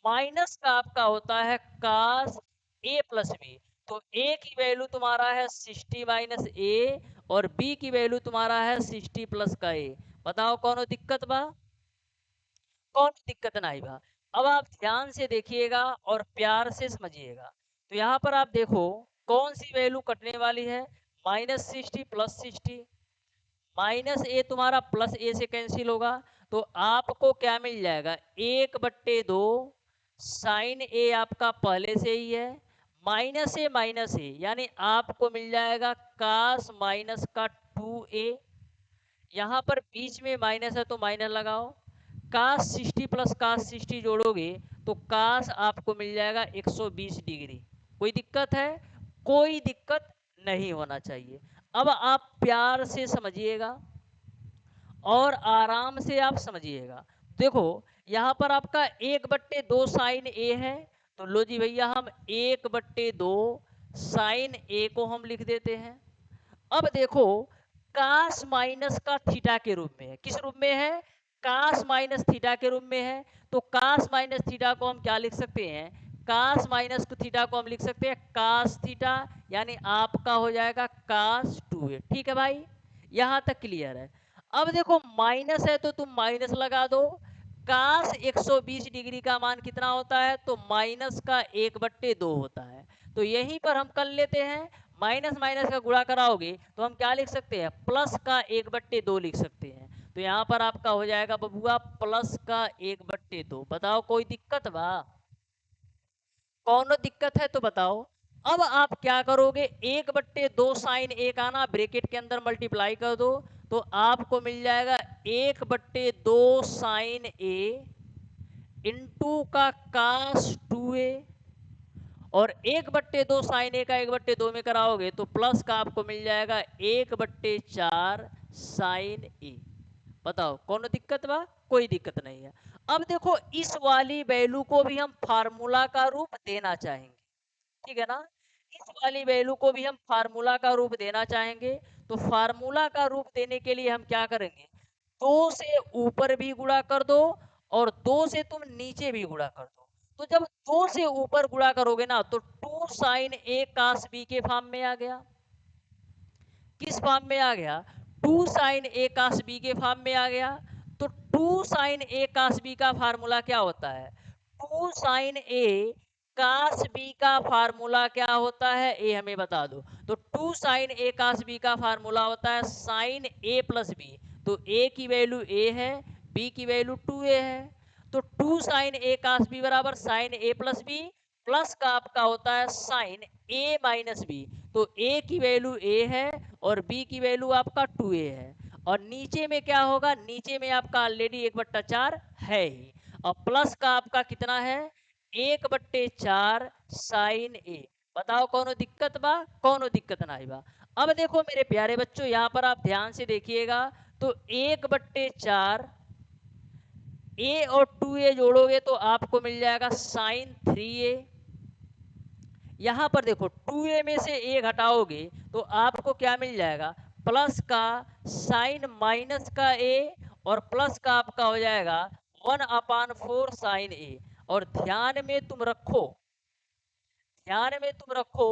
Speaker 1: माइनस का आपका होता है कास ए प्लस बी। तो ए की वैल्यू तुम्हारा है 60 माइनस ए और बी की वैल्यू तुम्हारा है 60 प्लस का ए। बताओ कौन दिक्कत बा? कौन दिक्कत ना आई बा। अब आप ध्यान से देखिएगा और प्यार से समझिएगा। तो यहाँ पर आप देखो कौन सी वैल्यू कटने वाली है? -60 प्लस 60, माइनस ए तुम्हारा प्लस ए से कैंसिल होगा, तो आपको क्या मिल जाएगा? 1/2 साइन ए आपका पहले से ही है, माइनस ए यानी आपको मिल जाएगा कास माइनस का 2a। यहाँ पर बीच में माइनस है तो माइनस लगाओ, कास 60 प्लस कास 60 जोड़ोगे तो कास आपको मिल जाएगा 120 डिग्री। कोई दिक्कत है? कोई दिक्कत नहीं होना चाहिए। अब आप प्यार से समझिएगा और आराम से आप समझिएगा। देखो यहाँ पर आपका 1/2 साइन ए है, तो लो जी भैया हम 1/2 साइन ए को हम लिख देते हैं। अब देखो कास माइनस का थीटा के रूप में है। किस रूप में है? कास माइनस थीटा के रूप में है। तो कास माइनस थीटा को हम क्या लिख सकते हैं? कास माइनस थीटा को हम लिख सकते हैं कास थीटा, यानी आपका हो जाएगा कास 2a। ठीक है भाई, यहां तक क्लियर है। अब देखो माइनस है तो तुम माइनस लगा दो, कास 120 डिग्री का मान कितना होता है? तो माइनस का 1/2 होता है। तो यहीं पर हम कर लेते हैं, माइनस माइनस का गुणा कराओगे तो हम क्या लिख सकते हैं? प्लस का 1/2 लिख सकते हैं। तो यहाँ पर आपका हो जाएगा बबुआ प्लस का 1/2। बताओ कोई दिक्कत बा? कौन दिक्कत है तो बताओ। अब आप क्या करोगे? 1/2 साइन ए का ना ब्रैकेट के अंदर मल्टीप्लाई कर दो, तो आपको मिल जाएगा 1/2 साइन ए इंटू का कास 2a, और 1/2 साइन ए का 1/2 में कराओगे तो प्लस का आपको मिल जाएगा 1/4 साइन ए। बताओ कौन दिक्कत बा? कोई दिक्कत नहीं है। अब देखो इस वाली वैल्यू को भी हम फार्मूला का रूप देना चाहेंगे, ठीक है ना? इस वाली वैल्यू को भी हम फार्मूला का रूप देना चाहेंगे। तो फार्मूला का रूप देने के लिए हम क्या करेंगे? 2 से ऊपर भी गुणा कर दो और 2 से तुम नीचे भी गुणा कर दो। तो जब 2 से ऊपर गुणा करोगे ना तो 2 साइन ए कास बी के फॉर्म में आ गया। किस फॉर्म में आ गया? 2 साइन ए कास बी के फॉर्म में आ गया। तो 2 साइन ए कास बी का फार्मूला क्या होता है? 2 साइन ए कास बी का फार्मूला क्या होता है, ये हमें बता दो। तो 2 साइन ए कास बी का फार्मूला होता है साइन ए प्लस बी। तो ए की वैल्यू ए है, बी की वैल्यू 2a है। तो 2 साइन ए कास बी बराबर sign A plus B, plus का आपका होता है साइन ए माइनस बी। तो ए की वैल्यू ए है और बी की वैल्यू आपका 2a है। और नीचे में क्या होगा, नीचे में आपका ऑलरेडी 1/4 है ही। और प्लस का आपका कितना है, 1/4 साइन ए। बताओ कौनो दिक्कत बा, कौनो दिक्कत ना बा। अब देखो मेरे प्यारे बच्चों, यहाँ पर आप ध्यान से देखिएगा। तो 1/4 ए और 2a जोड़ोगे तो आपको मिल जाएगा साइन 3a। यहां पर देखो 2a में से a घटाओगे तो आपको क्या मिल जाएगा, प्लस का साइन माइनस का a, और प्लस का आपका हो जाएगा 1/4 साइन a। और ध्यान में तुम रखो, ध्यान में तुम रखो,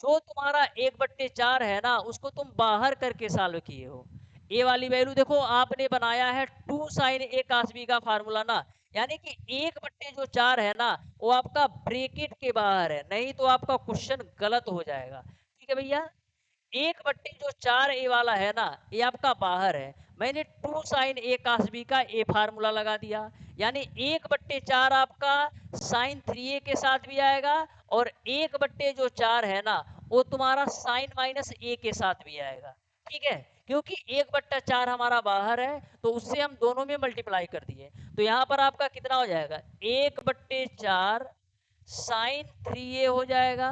Speaker 1: जो तुम्हारा 1/4 है ना, उसको तुम बाहर करके सॉल्व किए हो। ए वाली वैल्यू देखो आपने बनाया है 2 साइन ए कास बी का फार्मूला ना, यानी कि 1/4 है ना, वो आपका ब्रैकेट के बाहर है, नहीं तो आपका क्वेश्चन गलत हो जाएगा। ठीक है भैया, 1/4 ए वाला है ना, ये आपका बाहर है। मैंने 2 साइन ए कास बी का ए फार्मूला लगा दिया, यानी 1/4 आपका साइन 3a के साथ भी आएगा, और 1/4 है ना, वो तुम्हारा साइन माइनस ए के साथ भी आएगा। ठीक है, क्योंकि 1/4 हमारा बाहर है, तो उससे हम दोनों में मल्टीप्लाई कर दिए। तो यहाँ पर आपका कितना हो जाएगा, 1/4 साइन 3a हो जाएगा।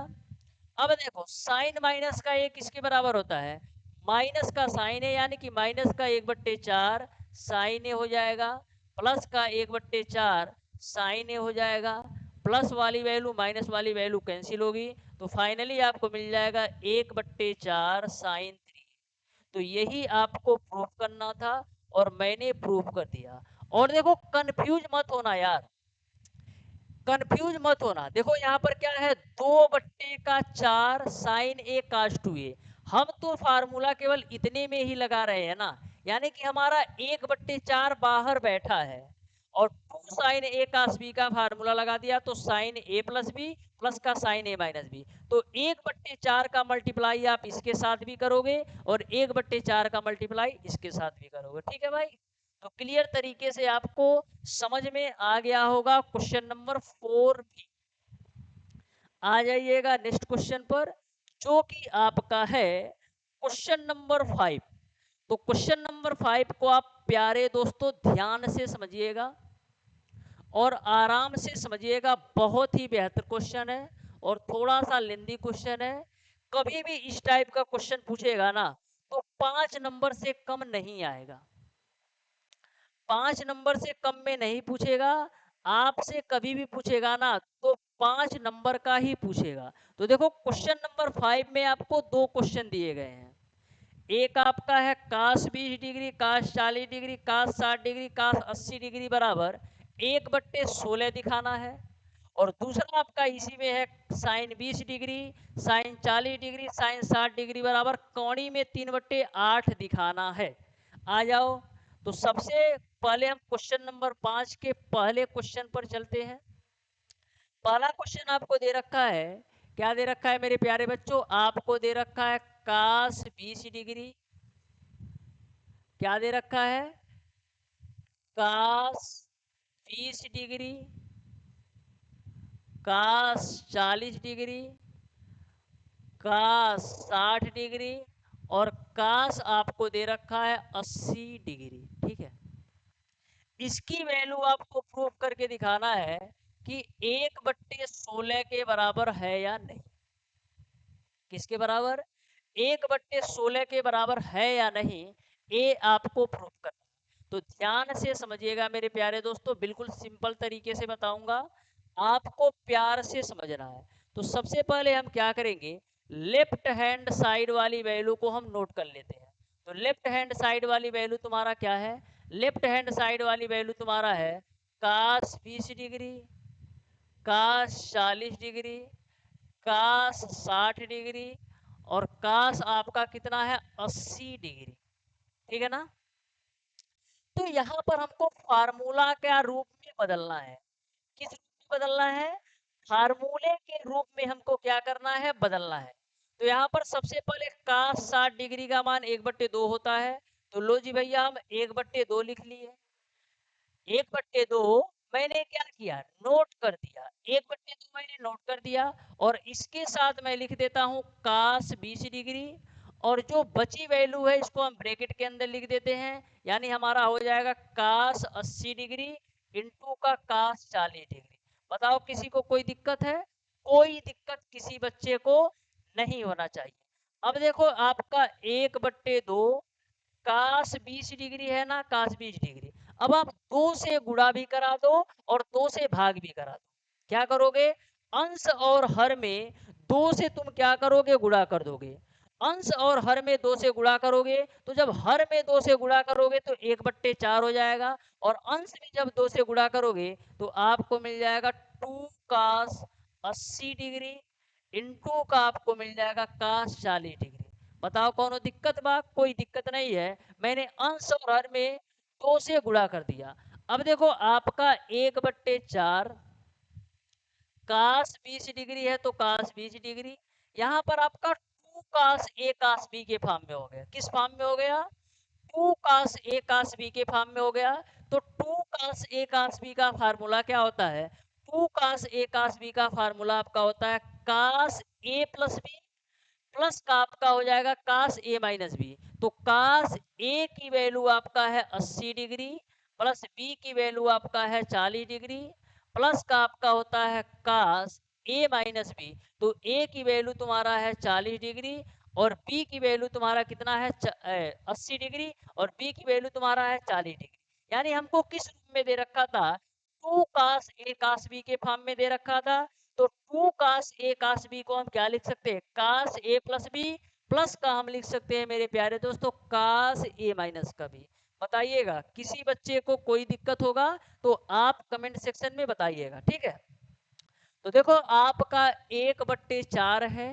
Speaker 1: अब देखो साइन माइनस का एक किसके बराबर होता है, माइनस का साइन है, यानी कि माइनस का 1/4 साइन ए हो जाएगा, प्लस का 1/4 साइन ए हो जाएगा। प्लस वाली वैल्यू माइनस वाली वैल्यू कैंसिल होगी, तो फाइनली आपको मिल जाएगा 1/4 साइन 3। तो यही आपको प्रूफ करना था और मैंने प्रूफ कर दिया। और देखो कंफ्यूज मत होना यार, कंफ्यूज मत होना। देखो यहाँ पर क्या है, 2/4 साइन ए कास 2a। हम तो फार्मूला केवल इतने में ही लगा रहे हैं ना, यानी कि हमारा 1/4 बाहर बैठा है, और 2 साइन ए कास बी का फार्मूला लगा दिया, तो sign A plus B plus का साइन ए माइनस बी। तो 1/4 का मल्टीप्लाई आप इसके साथ भी करोगे और 1/4 का मल्टीप्लाई इसके साथ भी करोगे। ठीक है भाई, तो क्लियर तरीके से आपको समझ में आ गया होगा। क्वेश्चन नंबर 4 भी आ जाइएगा नेक्स्ट क्वेश्चन पर, जो कि आपका है क्वेश्चन नंबर 5। तो क्वेश्चन नंबर 5 को आप प्यारे दोस्तों ध्यान से समझिएगा और आराम से समझिएगा। बहुत ही बेहतर क्वेश्चन है और थोड़ा सा लेंदी क्वेश्चन है। कभी भी इस टाइप का क्वेश्चन पूछेगा ना, तो 5 नंबर से कम नहीं आएगा, 5 नंबर से कम में नहीं पूछेगा। आपसे कभी भी पूछेगा ना, तो 5 नंबर का ही पूछेगा। तो देखो क्वेश्चन नंबर 5 में आपको 2 क्वेश्चन दिए गए हैं। एक आपका है काश 20 डिग्री, काश 40 डिग्री, काश 60 डिग्री, काश 80 डिग्री बराबर 1/16 दिखाना है। और दूसरा आपका इसी में है sine 20 degree, sine 40 degree, sine 60 degree बराबर कौड़ी में 3/8 दिखाना है। आ जाओ, तो सबसे पहले हम क्वेश्चन नंबर 5 के पहले क्वेश्चन पर चलते हैं। पहला क्वेश्चन आपको दे रखा है, क्या दे रखा है मेरे प्यारे बच्चों, आपको दे रखा है काश 20 डिग्री, क्या दे रखा है, काश 20 डिग्री, काश 40 डिग्री, काश 60 डिग्री, और काश आपको दे रखा है 80 डिग्री। ठीक है, इसकी वैल्यू आपको प्रूव करके दिखाना है कि 1/16 के बराबर है या नहीं। किसके बराबर, 1/16 के बराबर है या नहीं, ये आपको प्रूव करना है। तो ध्यान से समझिएगा मेरे प्यारे दोस्तों, बिल्कुल सिंपल तरीके से बताऊंगा, आपको प्यार से समझना है। तो सबसे पहले हम क्या करेंगे, लेफ्ट हैंड साइड वाली वैल्यू को हम नोट कर लेते हैं। तो लेफ्ट हैंड साइड वाली वैल्यू तुम्हारा क्या है, लेफ्ट हैंड साइड वाली वैल्यू तुम्हारा है काश 20 डिग्री, काश 40 डिग्री, काश 60 डिग्री, और काश आपका कितना है 80 डिग्री। ठीक है ना, तो तो यहाँ पर हमको फार्मूला क्या रूप में बदलना है, किस रूप में बदलना है, फार्मूले के रूप में हमको क्या करना है, बदलना है। तो यहाँ पर सबसे पहले cos 60 डिग्री का मान 1/2 होता है, तो लो जी भैया हम 1/2 लिख लिए। 1/2 मैंने क्या किया, नोट कर दिया, 1/2 मैंने नोट कर दिया, और इसके साथ मैं लिख देता हूँ cos 20 डिग्री, और जो बची वैल्यू है इसको हम ब्रैकेट के अंदर लिख देते हैं, यानी हमारा हो जाएगा cos 80 डिग्री इंटू का cos 40 डिग्री। बताओ किसी को कोई दिक्कत है, कोई दिक्कत किसी बच्चे को नहीं होना चाहिए। अब देखो आपका 1/2 cos 20 डिग्री है ना, cos 20 डिग्री, अब आप 2 से गुणा भी करा दो और 2 से भाग भी करा दो। क्या करोगे, अंश और हर में 2 से तुम क्या करोगे, गुणा कर दोगे। अंश और हर में 2 से गुणा करोगे, तो जब हर में 2 से गुणा करोगे तो 1/4 हो जाएगा, और अंश में जब 2 से गुणा करोगे तो आपको मिल जाएगा 2 cos 80 डिग्री इंटू का आपको मिल जाएगा cos 40 डिग्री। बताओ कौनो दिक्कत बा, कोई दिक्कत नहीं है। मैंने अंश और हर में 2 से गुणा कर दिया। अब देखो आपका 1/4 cos 20 डिग्री है तो cos 20 डिग्री, यहाँ पर आपका 2 cos a cos b के फॉर्म में हो गया। किस फॉर्म में हो गया, 2 cos a cos b के फॉर्म में हो गया। तो 2 cos a cos b का फार्मूला क्या होता है, 2 cos a cos b का फार्मूला आपका होता है cos a plus b, plus का आपका हो जाएगा cos a माइनस बी। तो cos a की वैल्यू आपका है 80 डिग्री, प्लस b की वैल्यू आपका है 40 डिग्री, प्लस का आपका होता है cos a माइनस बी। तो a की वैल्यू तुम्हारा है 40 डिग्री, और b की वैल्यू तुम्हारा कितना है 80 डिग्री, और b की वैल्यू तुम्हारा है 40 डिग्री। यानी हमको किस रूप में दे रखा था, 2 cos a cos b के फॉर्म में दे रखा था। तो 2 cos a cos b को हम क्या लिख सकते हैं, cos a plus b, plus का हम लिख सकते हैं मेरे प्यारे दोस्तों cos a माइनस का b। बताइएगा किसी बच्चे को कोई दिक्कत होगा तो आप कमेंट सेक्शन में बताइएगा, ठीक है। तो देखो आपका 1/4 है,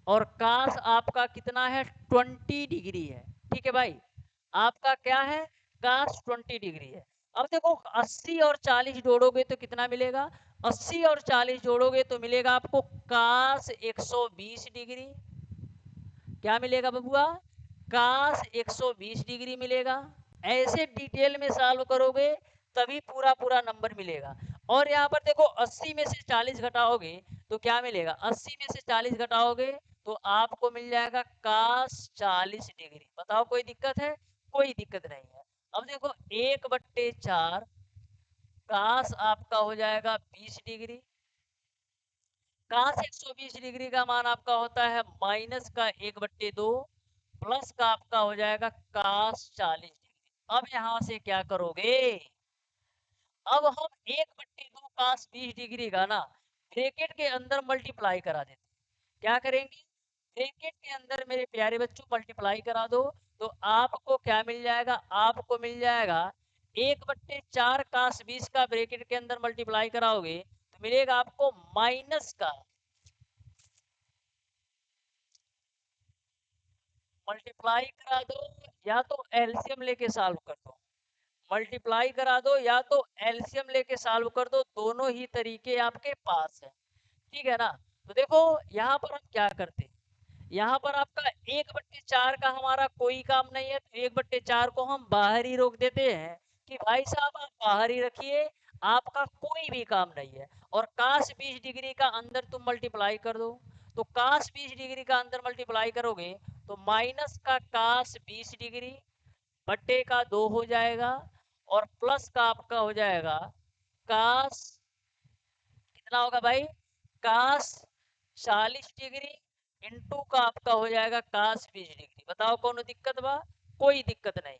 Speaker 1: और cos आपका कितना है, 20 डिग्री है, ठीक है भाई। आपका क्या है, cos 20 डिग्री है। अब देखो 80 और 40 जोड़ोगे तो कितना मिलेगा, 80 और 40 जोड़ोगे तो मिलेगा आपको cos 120 डिग्री। क्या मिलेगा बबुआ, cos 120 डिग्री मिलेगा। ऐसे डिटेल में सॉल्व करोगे तभी पूरा पूरा नंबर मिलेगा। और यहाँ पर देखो 80 में से 40 घटाओगे तो क्या मिलेगा, 80 में से 40 घटाओगे तो आपको मिल जाएगा cos 40 डिग्री। बताओ कोई दिक्कत है, कोई दिक्कत नहीं है। अब देखो 1/4 cos आपका हो जाएगा 20 डिग्री, cos 120 डिग्री का मान आपका होता है माइनस का 1/2, प्लस का आपका हो जाएगा cos 40 डिग्री। अब यहाँ से क्या करोगे, अब हम 1/2 cos 20 डिग्री का ना ब्रैकेट के अंदर मल्टीप्लाई करा देते हैं। क्या करेंगे, ब्रैकेट के अंदर मेरे प्यारे बच्चों मल्टीप्लाई करा दो, तो आपको क्या मिल जाएगा, आपको मिल जाएगा 1/4 cos 20 का ब्रैकेट के अंदर मल्टीप्लाई कराओगे तो मिलेगा आपको माइनस का, मल्टीप्लाई करा दो या तो एलसीएम लेके सॉल्व कर दो, मल्टीप्लाई करा दो या तो एलसीएम लेके सॉल्व कर दो, दोनों ही तरीके आपके पास है, ठीक है ना। तो देखो यहाँ पर हम क्या करते हैं, यहाँ पर आपका 1/4 का हमारा कोई काम नहीं है, तो 1/4 को हम बाहर ही रोक देते हैं कि भाई साहब आप बाहर ही रखिए, आपका कोई भी काम नहीं है। और cos 20 डिग्री का अंदर तुम मल्टीप्लाई कर दो, तो cos 20 डिग्री का अंदर मल्टीप्लाई करोगे तो माइनस का cos 20 डिग्री बट्टे का 2 हो जाएगा, और प्लस का आपका हो जाएगा cos, कितना होगा भाई, cos 40 डिग्री इंटू का आपका हो जाएगा cos 20 डिग्री। बताओ कौन दिक्कत बा, कोई दिक्कत नहीं,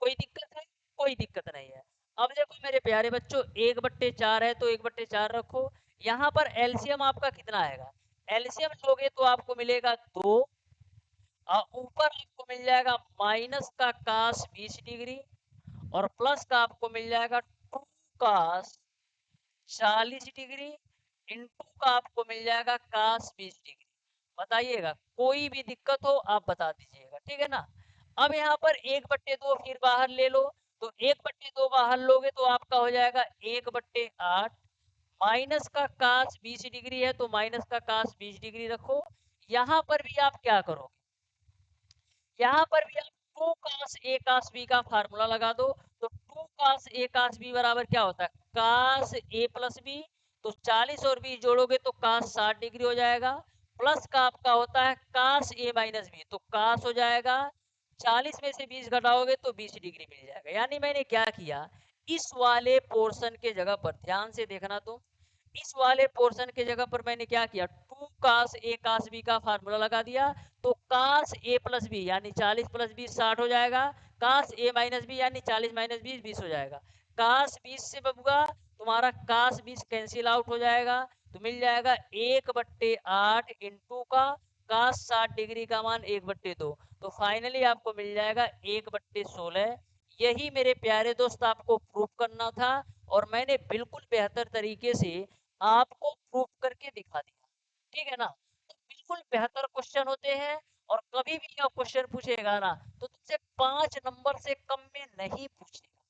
Speaker 1: कोई दिक्कत है, कोई दिक्कत नहीं है। अब देखो मेरे प्यारे बच्चों 1/4 है तो 1/4 रखो, यहाँ पर एलसीएम आपका कितना आएगा, एलसीएम लोगे तो आपको मिलेगा 2, और ऊपर आपको मिल जाएगा माइनस का cos 20 डिग्री, और प्लस का आपको मिल जाएगा 2 cos 40 डिग्री इंटू का आपको मिल जाएगा cos 20 डिग्री। बताइएगा कोई भी दिक्कत हो आप बता दीजिएगा, ठीक है ना। अब यहाँ पर 1/2 फिर बाहर ले लो, तो 1/2 बाहर लोगे तो आपका हो जाएगा 1/8, माइनस का कास 20 डिग्री है तो माइनस का कास 20 डिग्री रखो। यहां पर भी आप क्या करोगे, यहाँ पर भी आप 2 cos a cos b का फार्मूला लगा दो। तो 2 cos a cos b बराबर क्या होता है, cos a प्लस b। तो 40 और 20 जोड़ोगे तो cos 60 डिग्री हो जाएगा। प्लस का आपका होता है cos a माइनस b, तो cos हो जाएगा। 40 में से 20 घटाओगे तो 20 डिग्री मिल जाएगा। यानी मैंने क्या किया, इस वाले पोर्शन के जगह पर ध्यान से देखना, तो इस वाले पोर्शन के जगह पर मैंने क्या किया, 2 cos a cos b का फार्मूला लगा दिया। तो cos a प्लस बी यानी 40 प्लस 20 60 हो जाएगा। cos a माइनस बी यानी 40 माइनस 20 20 हो जाएगा। cos 20 से बबुआ तुम्हारा cos 20 कैंसिल आउट हो जाएगा, तो मिल जाएगा 1/8 इंटू का cos 60 डिग्री का मान 1/2। तो फाइनली आपको मिल जाएगा 1/16। यही मेरे प्यारे दोस्त आपको प्रूफ करना था, और मैंने बिल्कुल बेहतर तरीके से आपको प्रूफ करके दिखा दिया। ठीक है ना, तो बिल्कुल बेहतर क्वेश्चन होते हैं, और कभी भी यह क्वेश्चन पूछेगा ना तो तुमसे 5 नंबर से कम में नहीं पूछेगा,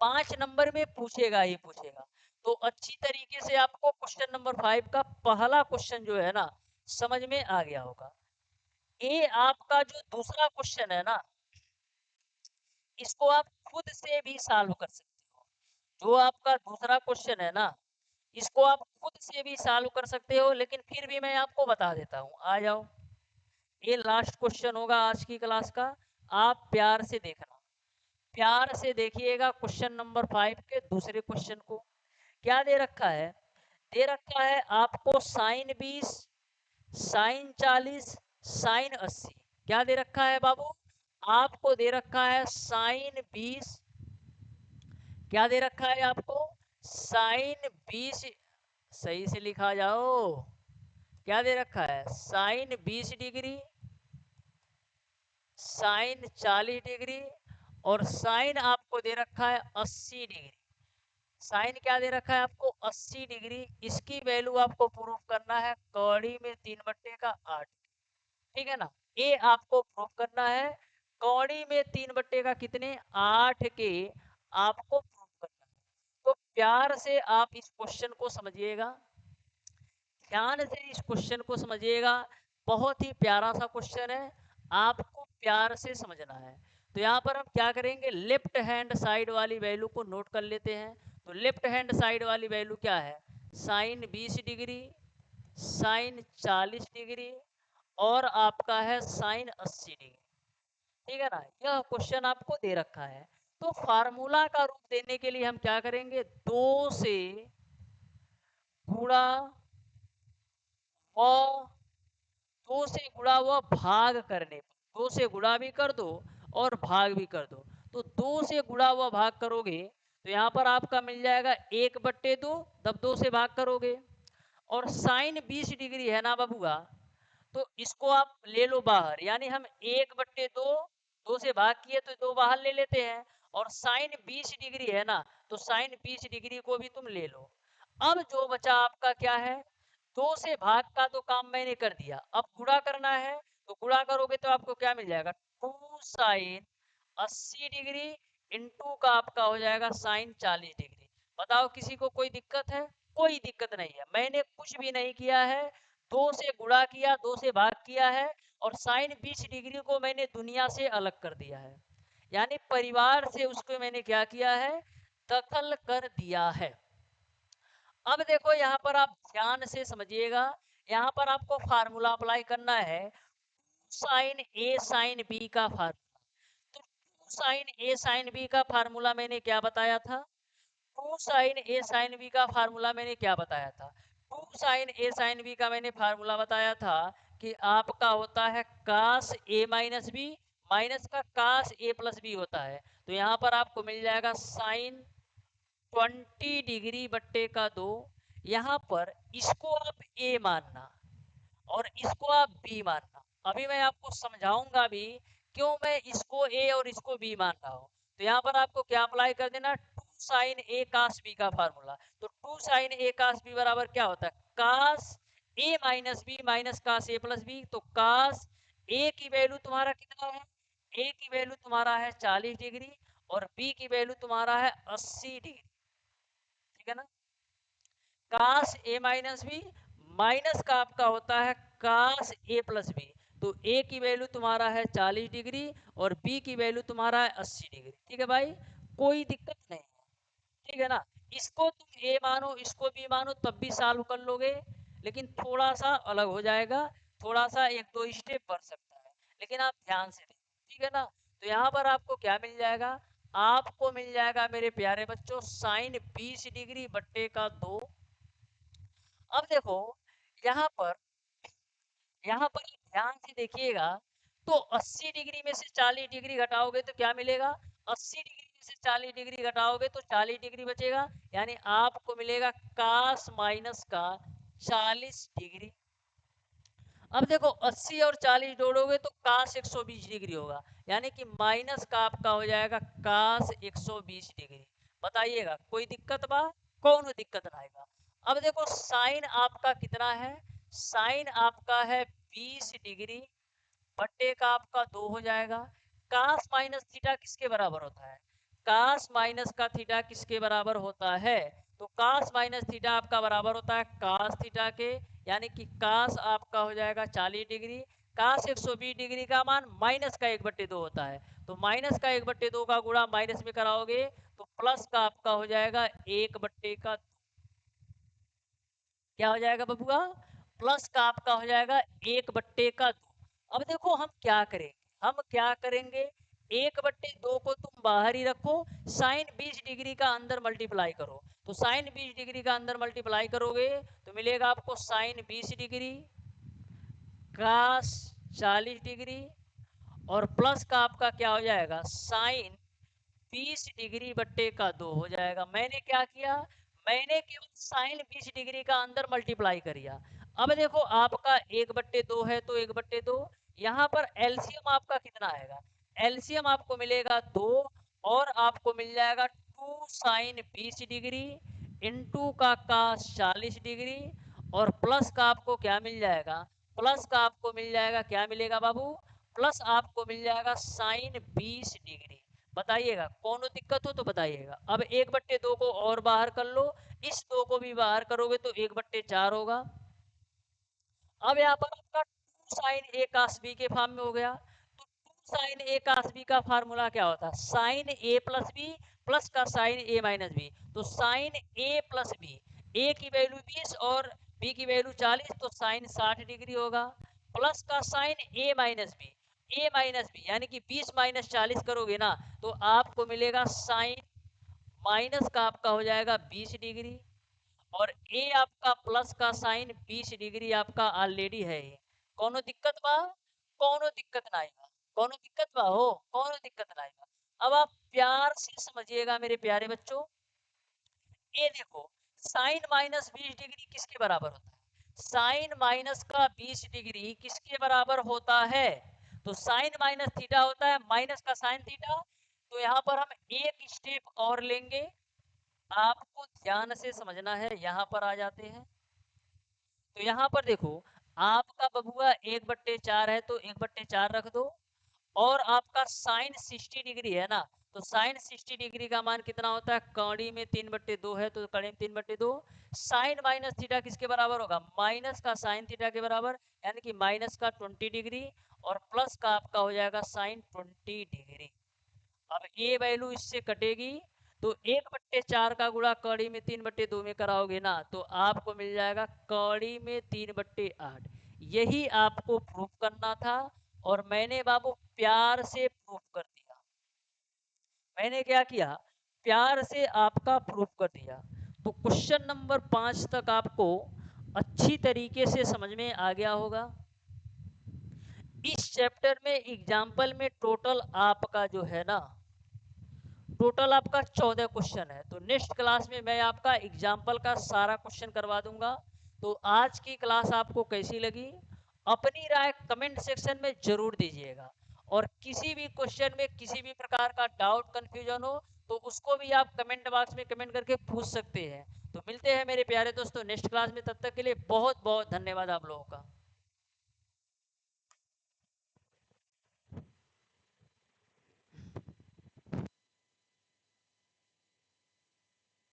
Speaker 1: 5 नंबर में पूछेगा ही पूछेगा। तो अच्छी तरीके से आपको क्वेश्चन नंबर 5 का पहला क्वेश्चन जो है ना समझ में आ गया होगा। ये आपका जो दूसरा क्वेश्चन है ना, इसको आप खुद से भी सॉल्व कर सकते हो। जो आपका दूसरा क्वेश्चन है ना, इसको आप खुद से भी सॉल्व कर सकते हो, लेकिन फिर भी मैं आपको बता देता हूँ। आ जाओ, ये लास्ट क्वेश्चन होगा आज की क्लास का। आप प्यार से देखना, प्यार से देखिएगा क्वेश्चन नंबर 5 के दूसरे क्वेश्चन को। क्या दे रखा है, दे रखा है आपको साइन 20, साइन 40, साइन 80। क्या दे रखा है बाबू, आपको दे रखा है साइन 20, क्या दे रखा है आपको, साइन 20, सही से लिखा जाओ, क्या दे रखा है, साइन 20 डिग्री, साइन 40 डिग्री, और साइन आपको दे रखा है 80 डिग्री। साइन क्या दे रखा है आपको, 80 डिग्री। इसकी वैल्यू आपको प्रूफ करना है कौड़ी में 3/8। ठीक है ना, ये आपको प्रूफ करना है कौड़ी में 3 का कितने 8 के, आपको प्रूफ करना है। तो प्यार से आप इस क्वेश्चन को समझिएगा, ध्यान से इस क्वेश्चन को समझिएगा। बहुत ही प्यारा सा क्वेश्चन है, आपको प्यार से समझना है। तो यहाँ पर हम क्या करेंगे, लेफ्ट हैंड साइड वाली वैल्यू को नोट कर लेते हैं। तो लेफ्ट हैंड साइड वाली वैल्यू क्या है, साइन 20 डिग्री, साइन 40 डिग्री, और आपका है साइन 80 डिग्री। ठीक है ना, यह क्वेश्चन आपको दे रखा है। तो फार्मूला का रूप देने के लिए हम क्या करेंगे, 2 से गुणा व 2 से गुणा व भाग करने पर, 2 से गुणा भी कर दो और भाग भी कर दो। तो 2 से गुणा व भाग करोगे तो यहाँ पर आपका मिल जाएगा 1/2, तब 2 से भाग करोगे। और साइन 20 डिग्री है ना बबुआ, तो इसको आप ले लो बाहर, यानी हम 1/2, 2 से भाग किए तो 2 बाहर ले लेते हैं। और साइन 20 डिग्री है ना, तो साइन 20 डिग्री को भी तुम ले लो। अब जो बचा आपका क्या है, 2 से भाग का तो काम मैंने कर दिया, अब गुणा करना है। तो गुणा करोगे तो आपको क्या मिल जाएगा, 2 साइन 80 डिग्री इंटू का आपका हो जाएगा साइन 40 डिग्री। बताओ किसी को कोई दिक्कत है, कोई दिक्कत नहीं है, मैंने कुछ भी नहीं किया है। 2 से गुणा किया, 2 से भाग किया है, और साइन 20 डिग्री को मैंने दुनिया से अलग कर दिया है, यानी परिवार से उसको मैंने क्या किया है, दखल कर दिया है। अब देखो यहाँ पर आप ध्यान से समझिएगा, यहाँ पर आपको फार्मूला अप्लाई करना है, साइन ए साइन बी का फार्मूला। तो two sine A sine B का फार्मूला मैंने क्या बताया था, two sine A sine B का फार्मूला मैंने क्या बताया था, two sine A sine B का मैंने फार्मूला बताया था कि आपका होता है cos A minus B, minus का कास ए प्लस बी होता है। तो यहाँ पर आपको मिल जाएगा साइन 20 डिग्री बट्टे का 2। यहाँ पर इसको आप ए मानना और इसको आप बी मानना। अभी मैं आपको समझाऊंगा भी क्यों मैं इसको ए और इसको बी मान रहा हूँ। तो यहाँ पर आपको क्या अप्लाई कर देना, two sine A cos B का फार्मूला। तो two sine A cos B बराबर क्या होता है, cos A minus B minus cos A plus B. तो कास ए की वैल्यू तुम्हारा कितना है, ए की वैल्यू तुम्हारा है 40 डिग्री, और बी की वैल्यू तुम्हारा है 80 डिग्री, ठीक है ना। कास ए माइनस बी, माइनस का आपका होता है कास ए प्लस बी, तो ए की वैल्यू तुम्हारा है 40 डिग्री और बी की वैल्यू तुम्हारा है 80 डिग्री, ठीक है भाई, कोई दिक्कत नहीं है, ठीक है ना। इसको तुम ए मानो इसको बी मानो तब भी सॉल्व कर लोगे, लेकिन थोड़ा सा अलग हो जाएगा, थोड़ा सा एक दो स्टेप बढ़ सकता है, लेकिन आप ध्यान से देखो, ठीक है ना। तो यहाँ पर आपको क्या मिल जाएगा, आपको मिल जाएगा मेरे प्यारे बच्चों साइन 20 डिग्री बट्टे का 2। अब देखो यहाँ पर ध्यान से देखिएगा, तो 80 डिग्री में से 40 डिग्री घटाओगे तो क्या मिलेगा, 80 डिग्री में से 40 डिग्री घटाओगे तो 40 डिग्री बचेगा, यानी आपको मिलेगा कास माइनस का 40 डिग्री। अब देखो 80 और 40 जोड़ोगे तो कास 120 डिग्री होगा, यानी कि माइनस का आपका हो जाएगा कास 120 डिग्री। बताइएगा कोई दिक्कत बा, कौन दिक्कत ना आएगा। अब देखो साइन आपका कितना है, साइन आपका है 20 डिग्री बट्टे का आपका 2 हो जाएगा। कास माइनस थीटा किसके बराबर होता है, कास माइनस का थीटा किसके बराबर होता है, तो कास माइनस थीटा आपका बराबर होता है कास थीटा के, यानी कि कास आपका हो जाएगा 40 डिग्री, कास 120 डिग्री का मान माइनस का 1/2 होता है, तो माइनस का 1/2 का गुणा माइनस में कराओगे तो प्लस का आपका हो जाएगा 1/2 क्या हो जाएगा बबुआ, प्लस का आपका हो जाएगा 1/2। अब देखो हम क्या करेंगे, हम क्या करेंगे, 1/2 को तुम बाहर ही रखो, साइन 20 डिग्री का अंदर मल्टीप्लाई करो, तो साइन 20 डिग्री का अंदर मल्टीप्लाई करोगे तो मिलेगा आपको साइन 20 डिग्री कास 40 डिग्री और प्लस का आपका क्या हो जाएगा साइन 20 डिग्री बट्टे का 2 हो जाएगा। मैंने क्या किया, मैंने केवल साइन 20 डिग्री का अंदर मल्टीप्लाई करिया। अब देखो आपका 1/2 है तो 1/2, यहाँ पर एलसीएम आपका कितना आएगा, एलसीएम आपको मिलेगा 2 और आपको मिल जाएगा 2 साइन 20 डिग्री इंटू का कास 40 डिग्री और प्लस का आपको क्या मिल जाएगा, प्लस का आपको मिल जाएगा क्या मिलेगा बाबू, प्लस आपको मिल जाएगा साइन 20 डिग्री। बताइएगा कौन दिक्कत हो तो बताइएगा। अब 1/2 को और बाहर कर लो, इस 2 को भी बाहर करोगे तो 1/4 होगा। अब यहाँ पर आपका 2 साइन ए कास बी के फॉर्म में हो गया, तो 2 साइन ए कास बी का फार्मूला क्या होता है, sine A plus B plus का साइन ए माइनस बी, तो साइन ए प्लस बी, ए की वैल्यू 20 और बी की वैल्यू 40, तो साइन 60 डिग्री होगा, प्लस का साइन ए माइनस बी, ए माइनस बी यानी कि 20 माइनस 40 करोगे ना तो आपको मिलेगा साइन माइनस का आपका हो जाएगा 20 डिग्री और ए आपका प्लस का साइन 20 डिग्री आपका ऑलरेडी है ये। कोनो दिक्कत बा, कोनो दिक्कत ना आएगा, कोनो दिक्कत बा हो, कोनो दिक्कत ना आएगा। अब आप प्यार से समझिएगा मेरे प्यारे बच्चों, ये देखो साइन माइनस 20 डिग्री किसके बराबर होता है, साइन माइनस का 20 डिग्री किसके बराबर होता है, तो साइन माइनस थीटा होता है माइनस का साइन थीटा। तो यहाँ पर हम एक स्टेप और लेंगे, आपको ध्यान से समझना है, यहाँ पर आ जाते हैं। तो यहाँ पर देखो आपका बबुआ 1/4 है तो 1/4 रख दो और आपका साइन 60 डिग्री है ना, तो साइन 60 डिग्री का मान कितना होता है, कड़ी में 3/2 है तो कड़ी में 3/2, साइन माइनस थीटा किसके बराबर होगा, माइनस का साइन थीटा के बराबर, यानी कि माइनस का 20 डिग्री और प्लस का आपका हो जाएगा साइन 20 डिग्री। अब ए वैल्यू इससे कटेगी तो 1/4 का गुणा कड़ी में 3/2 में कराओगे ना तो आपको मिल जाएगा कड़ी में 3/8। यही आपको प्रूफ करना था और मैंने बाबू प्यार से प्रूफ कर दिया। मैंने क्या किया, प्यार से आपका प्रूफ कर दिया। तो क्वेश्चन नंबर 5 तक आपको अच्छी तरीके से समझ में आ गया होगा। इस चैप्टर में एग्जाम्पल में टोटल आपका जो है ना, टोटल आपका 14 क्वेश्चन है, तो नेक्स्ट क्लास में मैं आपका एग्जाम्पल का सारा क्वेश्चन करवा दूंगा। तो आज की क्लास आपको कैसी लगी, अपनी राय कमेंट सेक्शन में जरूर दीजिएगा और किसी भी क्वेश्चन में किसी भी प्रकार का डाउट कंफ्यूजन हो तो उसको भी आप कमेंट बॉक्स में कमेंट करके पूछ सकते हैं। तो मिलते हैं मेरे प्यारे दोस्तों नेक्स्ट क्लास में, तब तक के लिए बहुत बहुत धन्यवाद आप लोगों का।